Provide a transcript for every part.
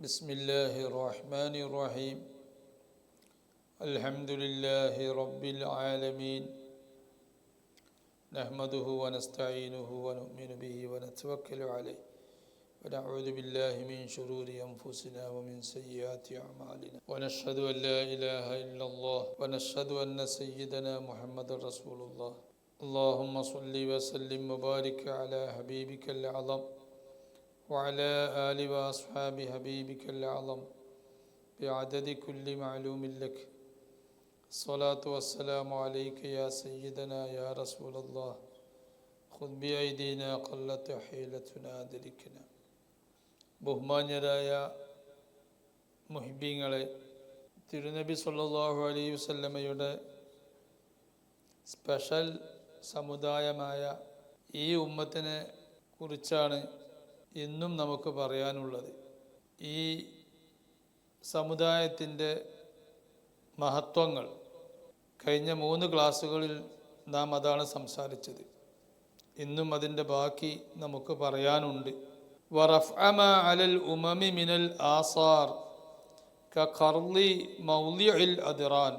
بسم الله الرحمن الرحيم الحمد لله رب العالمين نحمده ونستعينه ونؤمن به ونتوكل عليه ونعوذ بالله من شرور أنفسنا ومن سيئات أعمالنا ونشهد أن لا إله إلا الله ونشهد أن سيدنا محمد رسول الله اللهم صل وسلم وبارك على حبيبك الأعظم وعلى آل وأصحاب حبيبك الأعظم بعدد كل معلوم لك الصلاة والسلام عليك يا سيدنا يا رسول الله خذ بأيدينا قلت حيلتنا أدركنا ബഹുമാന്യരായ മുഹിബ്ബീങ്ങളെ, തിരുനബി സല്ലല്ലാഹു അലൈഹി വസല്ലമയുടെ സ്പെഷ്യൽ സമുദായമായ ഈ ഉമ്മത്തിനെ കുറിച്ചാണ് ഇന്നും നമുക്ക് പറയാനുള്ളത്. ഈ സമുദായത്തിൻ്റെ മഹത്വങ്ങൾ കഴിഞ്ഞ 3 ക്ലാസ്സുകളിൽ നാം അതാണ് സംസാരിച്ചത്. ഇന്നും അതിൻ്റെ ബാക്കി നമുക്ക് പറയാനുണ്ട്. വറഫഅ മാ അലൽ ഉമമി മിനൽ ആസാർ കഖർളി മൗളിഇൽ അദ്റാൻ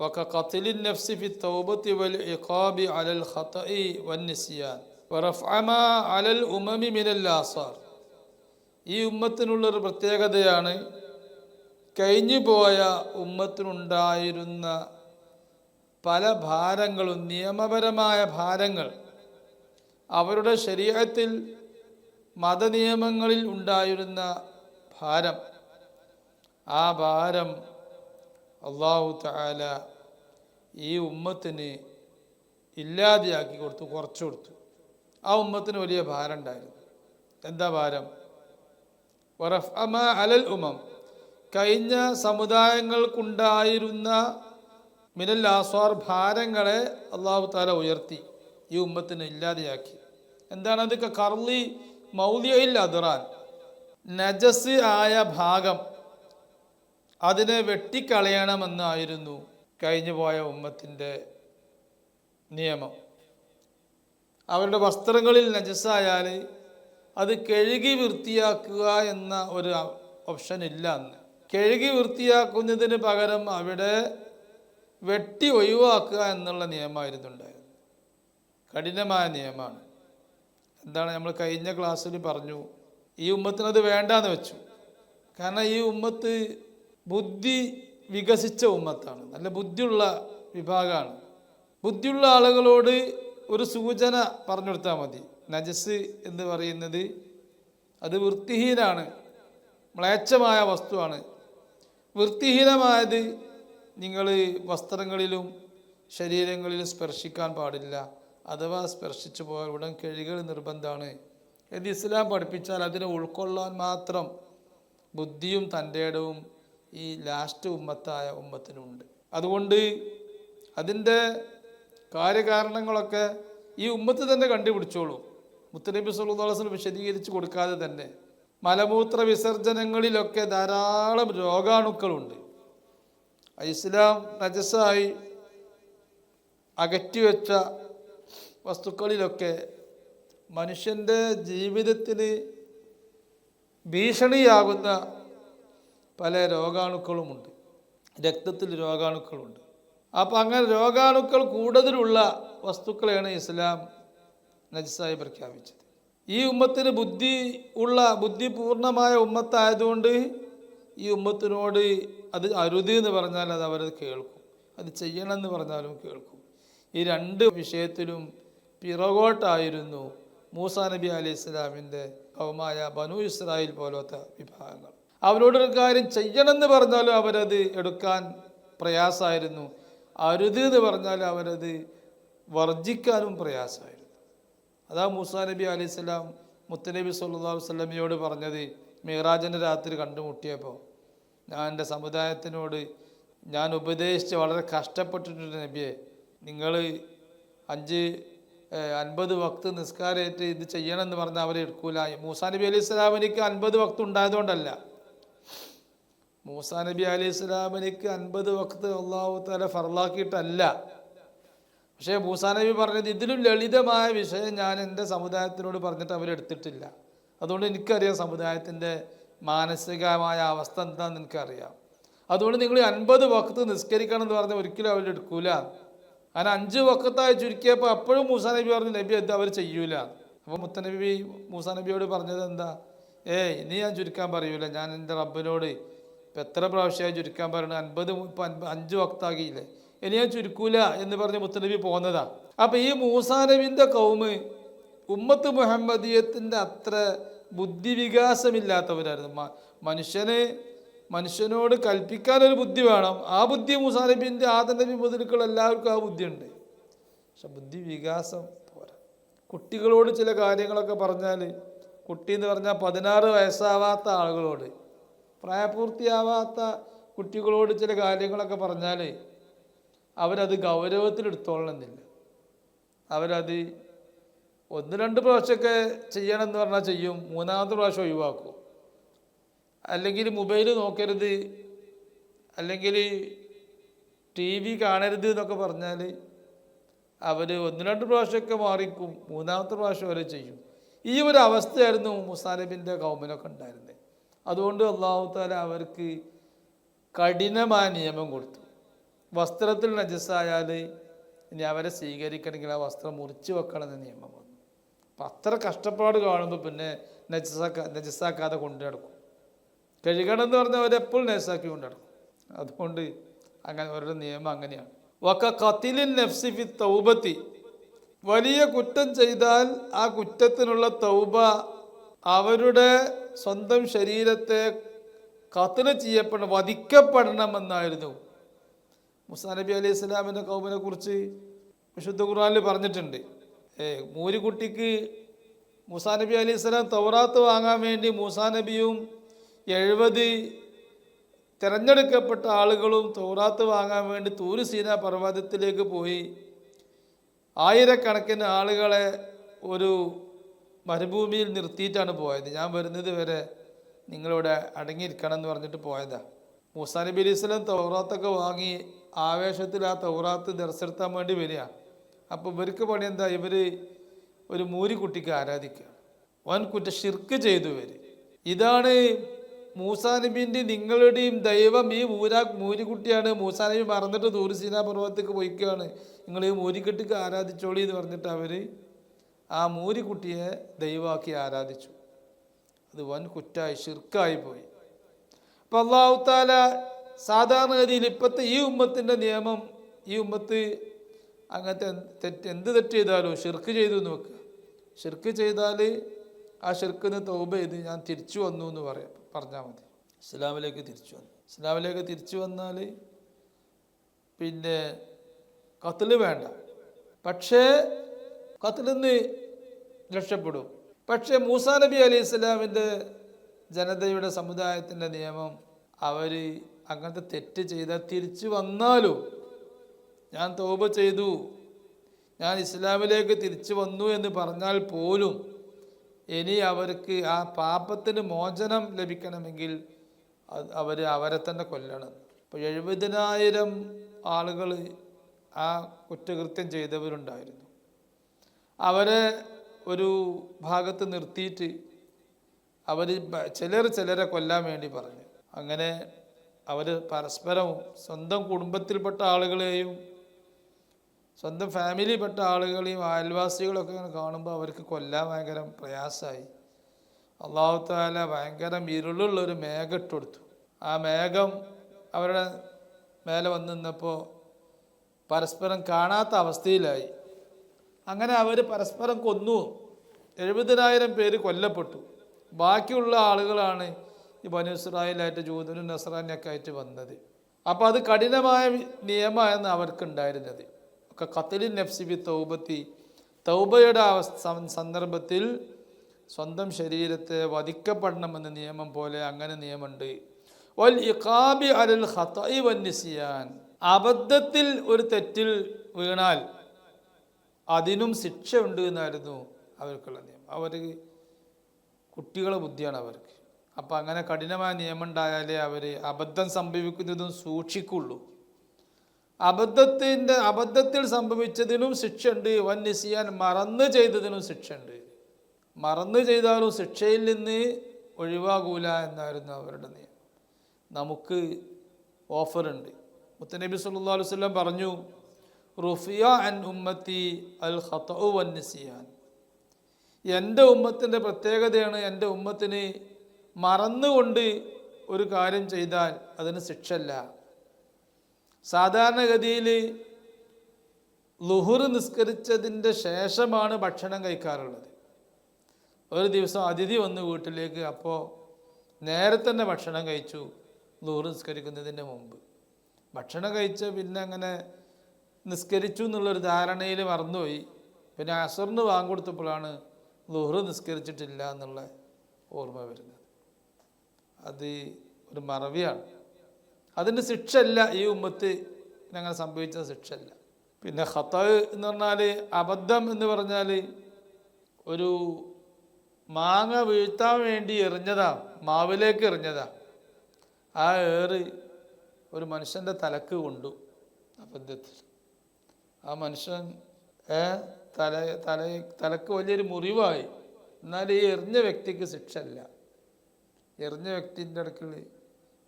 വകഖത്ലിൻ നഫ്സി ഫി തൗബത്തി വൽ ഇഖാബി അലൽ ഖതഇ വൻ നിസ്യാൻ വറഫഅ മാ അലൽ ഉമമി മിനൽ ആസാർ. ഈ ഉമ്മത്തിനുള്ളൊരു പ്രത്യേകതയാണ്, കഴിഞ്ഞു പോയ ഉമ്മത്തിനുണ്ടായിരുന്ന പല ഭാരങ്ങളും, നിയമപരമായ ഭാരങ്ങൾ, അവരുടെ ശരീഅത്തിൽ മതനിയമങ്ങളിൽ ഉണ്ടായിരുന്ന ഭാരം, ആ ഭാരം അല്ലാഹു തആല ഈ ഉമ്മത്തിന് ഇല്ലാതെയാക്കി കൊടുത്തു, കുറച്ചു കൊടുത്തു. ആ ഉമ്മത്തിന് വലിയ ഭാരം ഉണ്ടായിരുന്നു. എന്താ ഭാരം? വറഫഅ മാ അലൽ ഉമം, കഴിഞ്ഞ സമുദായങ്ങൾക്കുണ്ടായിരുന്ന മിനൽ ആസ്വാർ, ഭാരങ്ങളെ അല്ലാഹു തആല ഉയർത്തി, ഈ ഉമ്മത്തിന് ഇല്ലാതെയാക്കി. എന്താണത്? കർളി മൗലിഇൽ അദ്റാൻ, നജസ് ആയ ഭാഗം അതിനെ വെട്ടിക്കളയണമെന്നായിരുന്നു കഴിഞ്ഞു പോയ ഉമ്മത്തിൻ്റെ നിയമം. അവരുടെ വസ്ത്രങ്ങളിൽ നജസ്സായാൽ അത് കഴുകി വൃത്തിയാക്കുക എന്ന ഒരു ഓപ്ഷൻ ഇല്ല അന്ന്. കഴുകി വൃത്തിയാക്കുന്നതിന് പകരം അവിടെ വെട്ടി ഒഴിവാക്കുക എന്നുള്ള നിയമമായിരുന്നു ഉണ്ടായിരുന്നത്. കഠിനമായ നിയമമാണ്. എന്താണ് നമ്മൾ കഴിഞ്ഞ ക്ലാസ്സിൽ പറഞ്ഞു, ഈ ഉമ്മത്തിനത് വേണ്ടാന്ന് വെച്ചു. കാരണം ഈ ഉമ്മത്ത് ബുദ്ധി വികസിച്ച ഉമ്മത്താണ്, നല്ല ബുദ്ധിയുള്ള വിഭാഗമാണ്. ബുദ്ധിയുള്ള ആളുകളോട് ഒരു സൂചന പറഞ്ഞു കൊടുത്താൽ മതി. നജസ് എന്ന് പറയുന്നത് അത് വൃത്തിഹീനാണ്, മ്ലേച്ഛമായ വസ്തുവാണ്. വൃത്തിഹീനമായത് നിങ്ങൾ വസ്ത്രങ്ങളിലും ശരീരങ്ങളിലും സ്പർശിക്കാൻ പാടില്ല. അഥവാ സ്പർശിച്ചു പോയാൽ ഉടൻ കഴുകൽ നിർബന്ധമാണ് എന്ന് ഇസ്ലാം പഠിപ്പിച്ചാൽ അതിനെ ഉൾക്കൊള്ളാൻ മാത്രം ബുദ്ധിയും തൻ്റെ ഇടവും ഈ ലാസ്റ്റ് ഉമ്മത്തായ ഉമ്മത്തിനുണ്ട്. അതുകൊണ്ട് അതിൻ്റെ കാര്യകാരണങ്ങളൊക്കെ ഈ ഉമ്മത്ത് തന്നെ കണ്ടുപിടിച്ചോളൂ. മുത്തനബി സല്ലല്ലാഹു അലൈഹി വസല്ലം വിശദീകരിച്ച് കൊടുക്കാതെ തന്നെ മലമൂത്ര വിസർജനങ്ങളിലൊക്കെ ധാരാളം രോഗാണുക്കളുണ്ട്. ഇസ്ലാം നജസായി അകറ്റിവെച്ച വസ്തുക്കളിലൊക്കെ മനുഷ്യൻ്റെ ജീവിതത്തിന് ഭീഷണിയാകുന്ന പല രോഗാണുക്കളുമുണ്ട്. രക്തത്തിൽ രോഗാണുക്കളുണ്ട്. അപ്പം അങ്ങനെ രോഗാണുക്കൾ കൂടുതലുള്ള വസ്തുക്കളെയാണ് ഇസ്ലാം നജസായി പ്രഖ്യാപിച്ചത്. ഈ ഉമ്മത്തിന് ബുദ്ധിപൂർണമായ ഉമ്മത്തായതുകൊണ്ട് ഈ ഉമ്മത്തിനോട് അത് അരുത് എന്ന് പറഞ്ഞാൽ അത് അവരത് കേൾക്കും, അത് ചെയ്യണമെന്ന് പറഞ്ഞാലും കേൾക്കും. ഈ 2 വിഷയത്തിലും പിറകോട്ടായിരുന്നു മൂസാ നബി അലൈഹി ഇസ്ലാമിൻ്റെ കൗമായ ബനു ഇസ്രായേൽ പോലത്തെ വിഭാഗങ്ങൾ. അവരോടൊരു കാര്യം ചെയ്യണമെന്ന് പറഞ്ഞാലും അവരത് എടുക്കാൻ പ്രയാസമായിരുന്നു, അരുത് എന്ന് പറഞ്ഞാൽ അവരത് വർജിക്കാനും പ്രയാസമായിരുന്നു. അതാ മൂസാ നബി അലൈഹി സ്വലാം മുത്തനബി സല്ലല്ലാഹു അലൈഹി വസല്ലമയോട് പറഞ്ഞത്, മിഅ്റാജിൻ്റെ രാത്രി കണ്ടുമുട്ടിയപ്പോൾ, ഞാൻ എൻ്റെ സമുദായത്തിനോട് ഞാൻ ഉപദേശിച്ച് വളരെ കഷ്ടപ്പെട്ടിട്ടുണ്ട് നബിയെ, നിങ്ങൾ 50 വക്ത് നിസ്കാരമായിട്ട് ഇത് ചെയ്യണമെന്ന് പറഞ്ഞാൽ അവരെ എടുക്കൂല. മൂസാ നബി അലൈഹി സ്വലാമിനിക്ക് 50 വക്ത് ഉണ്ടായതുകൊണ്ടല്ല. മൂസാ നബി അലൈഹി സ്വലാമിനിക്ക് 50 വക്ത് അല്ലാഹു തആല ഫർളാക്കിയിട്ടല്ല. പക്ഷേ മൂസാ നബി പറഞ്ഞത് ഇതിലും ലളിതമായ വിഷയം ഞാൻ എൻ്റെ സമുദായത്തിനോട് പറഞ്ഞിട്ട് അവരെടുത്തിട്ടില്ല. അതുകൊണ്ട് എനിക്കറിയാം സമുദായത്തിൻ്റെ മാനസികമായ അവസ്ഥ എന്താണെന്ന് എനിക്കറിയാം. അതുകൊണ്ട് നിങ്ങൾ 50 വഖത്ത് നിസ്കരിക്കണം എന്ന് പറഞ്ഞാൽ ഒരിക്കലും അവർ എടുക്കൂല. കാരണം 5 വഖത്തായി ചുരുക്കിയപ്പോൾ അപ്പോഴും മൂസാ നബി പറഞ്ഞു നബി അത് അവർ ചെയ്യൂല. അപ്പോൾ മുത്തനബി മൂസാ നബിയോട് പറഞ്ഞത് എന്താ? ഇനി ഞാൻ ചുരുക്കാൻ പറയൂല, ഞാൻ എൻ്റെ റബ്ബിനോട് ഇപ്പം എത്ര പ്രാവശ്യമായി ചുരുക്കാൻ പറയണത്, 5 വഖത്താകിയില്ലേ, ഇനി ഞാൻ ചുരുക്കൂല എന്ന് പറഞ്ഞ് മുത്തനബി പോകുന്നതാ. അപ്പം ഈ മൂസാ നബിൻ്റെ കൗമ് ഉമ്മത്ത് മുഹമ്മദിയത്തിൻ്റെ അത്ര ബുദ്ധിവികാസമില്ലാത്തവരായിരുന്നു. മനുഷ്യനോട് കൽപ്പിക്കാനൊരു ബുദ്ധി വേണം. ആ ബുദ്ധി മൂസാ നബിൻ്റെ ആദം നബി മുതലുക്കൾ എല്ലാവർക്കും ആ ബുദ്ധിയുണ്ട്. പക്ഷെ ബുദ്ധി വികാസം പോരാ. കുട്ടികളോട് ചില കാര്യങ്ങളൊക്കെ പറഞ്ഞാൽ, കുട്ടി എന്ന് പറഞ്ഞാൽ 16 വയസ്സാവാത്ത ആളുകളോട്, പ്രായപൂർത്തിയാവാത്ത കുട്ടികളോട് ചില കാര്യങ്ങളൊക്കെ പറഞ്ഞാൽ അവരത് ഗൗരവത്തിലെടുത്തോളണമെന്നില്ല. അവരത് 1-2 പ്രാവശ്യമൊക്കെ ചെയ്യണമെന്ന് പറഞ്ഞാൽ ചെയ്യും, 3-ാമത്തെ പ്രാവശ്യം ഒഴിവാക്കും. അല്ലെങ്കിൽ മൊബൈൽ നോക്കരുത്, അല്ലെങ്കിൽ TV കാണരുത് എന്നൊക്കെ പറഞ്ഞാൽ അവർ 1-2 പ്രാവശ്യമൊക്കെ മാറിക്കും, 3-ാമത്തെ പ്രാവശ്യം വരെ ചെയ്യും. ഈ ഒരു അവസ്ഥയായിരുന്നു മൂസാ നബിൻ്റെ കൗമിനൊക്കെ ഉണ്ടായിരുന്നത്. അതുകൊണ്ട് അല്ലാഹു തആല അവർക്ക് കഠിനമായ നിയമം കൊടുത്തു. വസ്ത്രത്തിൽ നജസ്സായാൽ ഇനി അവരെ സ്വീകരിക്കണമെങ്കിൽ ആ വസ്ത്രം മുറിച്ച് വെക്കണമെന്ന് നിയമം വന്നു. അപ്പം അത്ര കഷ്ടപ്പാട് കാണുമ്പോൾ പിന്നെ നജസ്സാക്കാതെ കൊണ്ടു നടക്കും. കഴുകണം എന്ന് പറഞ്ഞാൽ അവരെപ്പോഴും നജസ്സാക്കി കൊണ്ടു നടക്കും. അതുകൊണ്ട് അങ്ങനെ അവരുടെ നിയമം അങ്ങനെയാണ്. വക ഖത്ലിൻ നഫ്സി ഫി തൗബത്തി, വലിയ കുറ്റം ചെയ്താൽ ആ കുറ്റത്തിനുള്ള തൗബ, അവരുടെ സ്വന്തം ശരീരത്തെ ഖത്ല് ചെയ്യപ്പെടണം, വധിക്കപ്പെടണമെന്നായിരുന്നു. മൂസാ നബി അലൈഹി സ്വലാമിൻ്റെ കൗമിനെ കുറിച്ച് വിശുദ്ധ ഖുർആനിൽ പറഞ്ഞിട്ടുണ്ട്. മൂരിക്കുട്ടിക്ക് മൂസാ നബി അലൈഹി സ്വലാം തൗറാത്ത് വാങ്ങാൻ വേണ്ടി മൂസാ നബിയും 70 തിരഞ്ഞെടുക്കപ്പെട്ട ആളുകളും തൗറാത്ത് വാങ്ങാൻ വേണ്ടി തൂര് സീനാ പർവ്വതത്തിലേക്ക് പോയി. ആയിരക്കണക്കിന് ആളുകളെ ഒരു മരുഭൂമിയിൽ നിർത്തിയിട്ടാണ് പോയത്. ഞാൻ വരുന്നത് വരെ നിങ്ങളിവിടെ അടങ്ങിയിരിക്കണം എന്ന് പറഞ്ഞിട്ട് പോയതാണ്. മൂസാ നബി അലൈഹി സ്വലാം തൗറാത്തൊക്കെ വാങ്ങി ആവേശത്തിൽ ആ തൗറാത്ത് ദർശനത്താൻ വേണ്ടി വരിക. അപ്പോൾ ഇവർക്ക് പണി എന്താ? ഇവർ ഒരു മൂരിക്കുട്ടിക്ക് ആരാധിക്കുക, വൻകുറ്റ ഷിർക്ക് ചെയ്തു വരും. ഇതാണ് മൂസാ നബീൻ്റെ നിങ്ങളുടെയും ദൈവം ഈ മൂരിക്കുട്ടിയാണ്. മൂസാ നബി മറന്നിട്ട് തൂർ സീനാ പർവ്വതത്തേക്ക് പോയിക്കുകയാണ്, നിങ്ങൾ ഈ മൂരിക്കുട്ടിക്ക് ആരാധിച്ചോളി എന്ന് പറഞ്ഞിട്ട് അവർ ആ മൂരിക്കുട്ടിയെ ദൈവമാക്കി ആരാധിച്ചു. അത് വൻ കുറ്റായി, ഷിർക്കായി പോയി. അപ്പം അല്ലാഹു തആല സാധാരണഗതിയിൽ ഇപ്പോഴത്തെ ഈ ഉമ്മത്തിൻ്റെ നിയമം, ഈ ഉമ്മത്ത് അങ്ങനത്തെ എന്ത് തെറ്റ് ചെയ്താലും ഷിർക്ക് ചെയ്തു എന്ന് വെക്കുക. ഷിർക്ക് ചെയ്താൽ ആ ഷിർക്കിന് തൗബ ചെയ്ത് ഞാൻ തിരിച്ചു വന്നു എന്ന് പറഞ്ഞാൽ മതി. ഇസ്ലാമിലേക്ക് തിരിച്ചു വന്നു. ഇസ്ലാമിലേക്ക് തിരിച്ചു വന്നാൽ പിന്നെ ഖത്ല് വേണ്ട. പക്ഷേ ഖത്ലിൽ നിന്ന് രക്ഷപ്പെടും. പക്ഷേ മൂസാ നബി അലൈഹി സ്വലാമിൻ്റെ ജനതയുടെ സമുദായത്തിൻ്റെ നിയമം, അവർ അങ്ങനത്തെ തെറ്റ് ചെയ്താൽ തിരിച്ചു വന്നാലും ഞാൻ തൗബ ചെയ്തു, ഞാൻ ഇസ്ലാമിലേക്ക് തിരിച്ചു വന്നു എന്ന് പറഞ്ഞാൽ പോലും ഇനി അവർക്ക് ആ പാപത്തിന് മോചനം ലഭിക്കണമെങ്കിൽ അവരെ തന്നെ കൊല്ലണം. ഇപ്പോൾ 70,000 ആളുകൾ ആ കുറ്റകൃത്യം ചെയ്തവരുണ്ടായിരുന്നു. അവരെ ഒരു ഭാഗത്ത് നിർത്തിയിട്ട് അവർ ചിലരെ കൊല്ലാൻ വേണ്ടി പറഞ്ഞു. അങ്ങനെ അവർ പരസ്പരം സ്വന്തം കുടുംബത്തിൽപ്പെട്ട ആളുകളെയും സ്വന്തം ഫാമിലിയിൽപ്പെട്ട ആളുകളെയും അയൽവാസികളൊക്കെ ഇങ്ങനെ കാണുമ്പോൾ അവർക്ക് കൊല്ലാൻ ഭയങ്കര പ്രയാസമായി. അല്ലാഹു തആല ഭയങ്കര ഇരുളുള്ളൊരു മേഘം ഇട്ടുകൊടുത്തു. ആ മേഘം അവരുടെ മേലെ വന്ന് നിന്നപ്പോൾ പരസ്പരം കാണാത്ത അവസ്ഥയിലായി. അങ്ങനെ അവർ പരസ്പരം കൊന്നു. 70,000 പേര് കൊല്ലപ്പെട്ടു. ബാക്കിയുള്ള ആളുകളാണ് ഈ ബനൂ ഇസ്രായേലായിട്ട് ജൂതനും നസ്രാനിയൊക്കെ ആയിട്ട് വന്നത്. അപ്പോൾ അത് കഠിനമായ നിയമമായിരുന്നു അവർക്കുണ്ടായിരുന്നത്. ഒക്കെ ഖത്ലിൻ നഫ്സി ബി തൗബത്തി, തൗബയുടെ സന്ദർഭത്തിൽ സ്വന്തം ശരീരത്തെ വധിക്കപ്പെടണമെന്ന നിയമം പോലെ അങ്ങനെ നിയമമുണ്ട്. വൽ ഇഖാബി അലൽ ഖതഇ വൻ നിസ്യാൻ, അബദ്ധത്തിൽ ഒരു തെറ്റിൽ വീണാൽ അതിനും ശിക്ഷ ഉണ്ട് എന്നായിരുന്നു അവർക്കുള്ള നിയമം. അവർ കുട്ടികളെ ബുദ്ധിയാണ് അവർക്ക്. അപ്പം അങ്ങനെ കഠിനമായ നിയമം ഉണ്ടായാലേ അവർ അബദ്ധം സംഭവിക്കുന്നതും സൂക്ഷിക്കുള്ളൂ. അബദ്ധത്തിൽ സംഭവിച്ചതിനും ശിക്ഷയുണ്ട്. വൻ നിസ്യാൻ, മറന്ന് ചെയ്തതിനും ശിക്ഷയുണ്ട്. മറന്ന് ചെയ്താലും ശിക്ഷയിൽ നിന്ന് ഒഴിവാകൂല എന്നായിരുന്നു അവരുടെ നിയമം. നമുക്ക് ഓഫറുണ്ട്. മുത്തനബി സല്ലല്ലാഹു അലൈഹി വസല്ലം പറഞ്ഞു, റുഫിയ അൻ ഉമ്മത്തി അൽ ഖതഉ വൻ നിസിയാൻ. എൻ്റെ ഉമ്മത്തിൻ്റെ പ്രത്യേകതയാണ്, എൻ്റെ ഉമ്മത്തിന് മറന്നുകൊണ്ട് ഒരു കാര്യം ചെയ്താൽ അതിന് ശിക്ഷല്ല. സാധാരണഗതിയിൽ ളുഹുർ നിസ്കരിച്ചതിൻ്റെ ശേഷമാണ് ഭക്ഷണം കഴിക്കാറുള്ളത്. ഒരു ദിവസം അതിഥി വന്നു വീട്ടിലേക്ക്, അപ്പോൾ നേരെ തന്നെ ഭക്ഷണം കഴിച്ചു. ളുഹുർ നിസ്കരിക്കുന്നതിന് മുമ്പ് ഭക്ഷണം കഴിച്ച് പിന്നെ അങ്ങനെ നിസ്കരിച്ചു എന്നുള്ളൊരു ധാരണയിൽ മറന്നുപോയി. പിന്നെ അസറിന് വാങ്ങിക്കൊടുത്തപ്പോഴാണ് ളുഹുർ നിസ്കരിച്ചിട്ടില്ല എന്നുള്ള ഓർമ്മ വരുന്നത്. അത് ഒരു മറവിയാണ്. അതിൻ്റെ ശിക്ഷയല്ല ഈ ഉമ്മത്ത് അങ്ങനെ സംഭവിച്ച ശിക്ഷയല്ല. പിന്നെ ഖത എന്ന് പറഞ്ഞാൽ അബദ്ധം എന്ന് പറഞ്ഞാൽ ഒരു മാങ്ങ വീഴ്ത്താൻ വേണ്ടി എറിഞ്ഞതാ, മാവിലേക്ക് എറിഞ്ഞതാ. ആ ഏറ് ഒരു മനുഷ്യൻ്റെ തലക്ക് കൊണ്ടു. അബദ്ധത്തിൽ ആ മനുഷ്യൻ തലക്ക് വലിയൊരു മുറിവായി. എന്നാൽ ഈ എറിഞ്ഞ വ്യക്തിക്ക് ശിക്ഷയല്ല. എറിഞ്ഞ വ്യക്തിൻ്റെ അടുക്കൽ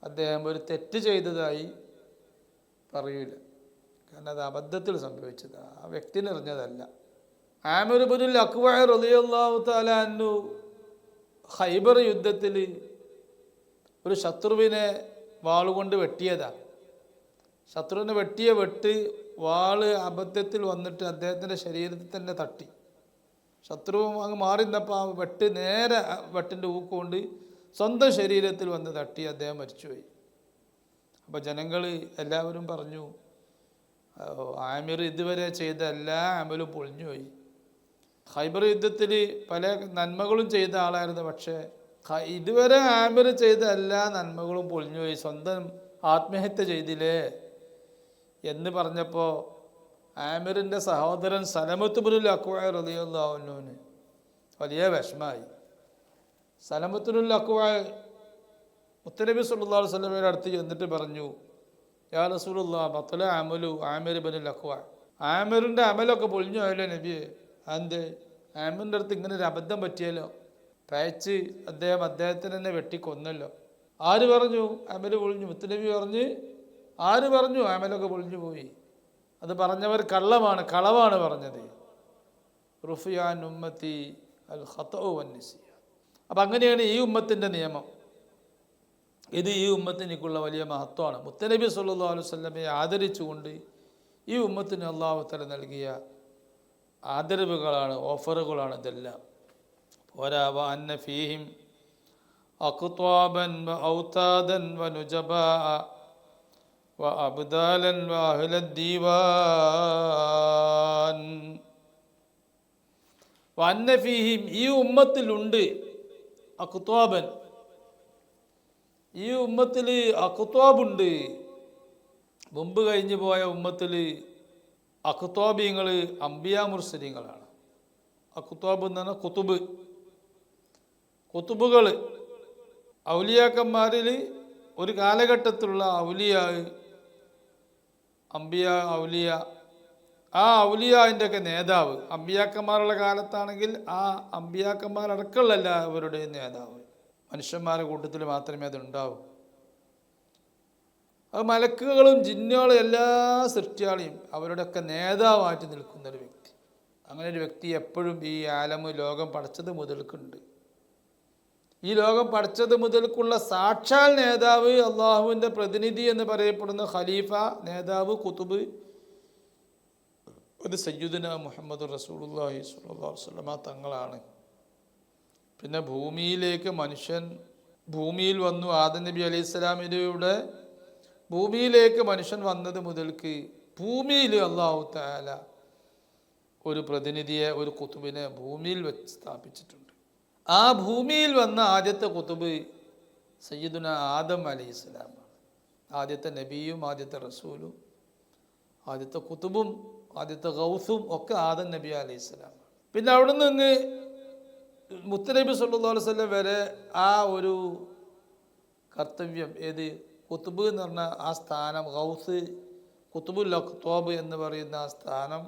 അദ്ദേഹം ഒരു തെറ്റ് ചെയ്തതായി പറയൂല. കാരണം അത് അബദ്ധത്തിൽ സംഭവിച്ചത്, ആ വ്യക്തിനെ എറിഞ്ഞതല്ല. ആമിർ ഇബ്നുൽ അക്വഅ റളിയല്ലാഹു തആല അൻഹു ഖൈബർ യുദ്ധത്തിൽ ഒരു ശത്രുവിനെ വാളുകൊണ്ട് വെട്ടിയതാ. ശത്രുവിനെ വെട്ടിയ വെട്ട് വാള് അബദ്ധത്തിൽ വന്നിട്ട് അദ്ദേഹത്തിൻ്റെ ശരീരത്തിൽ തന്നെ തട്ടി. ശത്രു അങ്ങ് മാറി നിന്നപ്പോൾ ആ വെട്ട് നേരെ വെട്ടിൻ്റെ ഊക്കൊണ്ട് സ്വന്തം ശരീരത്തിൽ വന്ന് തട്ടി അദ്ദേഹം മരിച്ചുപോയി. അപ്പോൾ ജനങ്ങൾ എല്ലാവരും പറഞ്ഞു, ആമിർ ഇതുവരെ ചെയ്ത എല്ലാ അമലും പൊളിഞ്ഞുപോയി. ഖൈബർ യുദ്ധത്തിൽ പല നന്മകളും ചെയ്ത ആളായിരുന്നു, പക്ഷേ ഇതുവരെ ആമിർ ചെയ്ത എല്ലാ നന്മകളും പൊളിഞ്ഞുപോയി, സ്വന്തം ആത്മഹത്യ ചെയ്തില്ലേ എന്ന് പറഞ്ഞപ്പോൾ ആമിറിൻ്റെ സഹോദരൻ സലമത്ത് ഇബ്നുൽ അക്വഅ റളിയല്ലാഹു അൻഹുവിന് വലിയ വിഷമമായി. സലമത്ത് ഇബ്നുൽ അക്വഅ മുത്തനബി സല്ലല്ലാഹു അലൈഹി വസല്ലമയുടെ അടുത്ത് ചെന്നിട്ട് പറഞ്ഞു, യാ റസൂലുള്ളാഹ് ബത്തല അമലു ആമിർ ഇബ്നുൽ അക്വഅ. ആമിറിൻ്റെ അമലൊക്കെ പൊളിഞ്ഞു പോയല്ലോ നബിയെ. അതെന്ത്? ആമിറിൻ്റെ അടുത്ത് ഇങ്ങനെ ഒരു അബദ്ധം പറ്റിയല്ലോ, പയച്ച് അദ്ദേഹത്തിന് തന്നെ വെട്ടിക്കൊന്നല്ലോ. ആര് പറഞ്ഞു അമൽ പൊളിഞ്ഞു? മുത്തനബി പറഞ്ഞ്. ആര് പറഞ്ഞു അമലൊക്കെ പൊളിഞ്ഞു പോയി? അത് പറഞ്ഞവർ കളവാണ് പറഞ്ഞത്. റുഫിയാൻ ഉമ്മത്തി അൽ ഖതഉ വൻ നിസിയാൻ. അപ്പം അങ്ങനെയാണ് ഈ ഉമ്മത്തിൻ്റെ നിയമം. ഇത് ഈ ഉമ്മത്തിനേക്കുള്ള വലിയ മഹത്വമാണ്. മുത്തനബി സല്ലല്ലാഹു അലൈഹി വസല്ലമയെ ആദരിച്ചുകൊണ്ട് ഈ ഉമ്മത്തിന് അല്ലാഹു തആല നൽകിയ ആദരവുകളാണ്, ഓഫറുകളാണ് ഇതെല്ലാം. പോരാ, വ അന്ന ഫീഹിം അഖ്ത്വാബൻ വ ഔതാദൻ വ നുജബാ വ അബ്ദാലൻ വ അഹ്ലദ് ദീവാൻ. വ അന്ന ഫീഹിം, ഈ ഉമ്മത്തിലുണ്ട്, അഖ്ത്വാബൻ, ഈ ഉമ്മത്തിൽ അഖ്ത്വാബുണ്ട്. മുമ്പ് കഴിഞ്ഞു പോയ ഉമ്മത്തിൽ അഖ്ത്വാബീങ്ങൾ അംബിയാ മുർസലീങ്ങളാണ്. അഖ്ത്വാബ് എന്ന് പറഞ്ഞാൽ കുത്തുബുകൾ, ഔലിയാക്കന്മാരിൽ ഒരു കാലഘട്ടത്തിലുള്ള ഔലിയ, അംബിയ, ഔലിയ, ആ ഔലിയാൻ്റെ ഒക്കെ നേതാവ്. അംബിയാക്കന്മാരുടെ കാലത്താണെങ്കിൽ ആ അംബിയാക്കന്മാരടക്കമുള്ള എല്ലാവരുടെയും നേതാവ്. മനുഷ്യന്മാരുടെ കൂട്ടത്തിൽ മാത്രമേ അതുണ്ടാവൂ. അത് മലക്കുകളും ജിന്നുകളും എല്ലാ സൃഷ്ടിയാളെയും അവരുടെയൊക്കെ നേതാവായിട്ട് നിൽക്കുന്നൊരു വ്യക്തി. അങ്ങനെ ഒരു വ്യക്തി എപ്പോഴും ഈ ആലമ് ലോകം പഠിച്ചത് മുതൽക്കുണ്ട്. ഈ ലോകം പഠിച്ചത് മുതൽക്കുള്ള സാക്ഷാൽ നേതാവ്, അള്ളാഹുവിൻ്റെ പ്രതിനിധി എന്ന് പറയപ്പെടുന്ന ഖലീഫ, നേതാവ്, കുതുബ്, അത് സയ്യിദുന മുഹമ്മദ് റസൂലുള്ളാഹി സ്വല്ലല്ലാഹു അലൈഹി വസല്ലമ തങ്ങളാണ്. പിന്നെ ഭൂമിയിലേക്ക് മനുഷ്യൻ ഭൂമിയിൽ വന്നു. ആദം നബി അലൈഹിസ്സലാമിലൂടെ ഭൂമിയിലേക്ക് മനുഷ്യൻ വന്നത് മുതൽക്ക് ഭൂമിയിൽ അല്ലാഹു തആല ഒരു പ്രതിനിധിയെ, ഒരു കുതുബിനെ ഭൂമിയിൽ വെച്ച് സ്ഥാപിച്ചിട്ടുണ്ട്. ആ ഭൂമിയിൽ വന്ന ആദ്യത്തെ കുതുബ് സയ്യിദുന ആദം അലൈഹിസ്സലാമാണ്. ആദ്യത്തെ നബിയും ആദ്യത്തെ റസൂലും ആദ്യത്തെ കുതുബും ആദ്യത്തെ ഗൗസും ഒക്കെ ആദം നബി അലൈഹിസ്സലാമാണ്. പിന്നെ അവിടെ നിന്ന് മുത്തനബി സല്ലല്ലാഹു അലൈഹി വസല്ലം വരെ ആ ഒരു കർത്തവ്യം, ഏത് കുത്തുബ് എന്ന് പറഞ്ഞ ആ സ്ഥാനം, ഗൗസ്, കുത്തുബുൽ അഖ്ത്വാബ് എന്ന് പറയുന്ന ആ സ്ഥാനം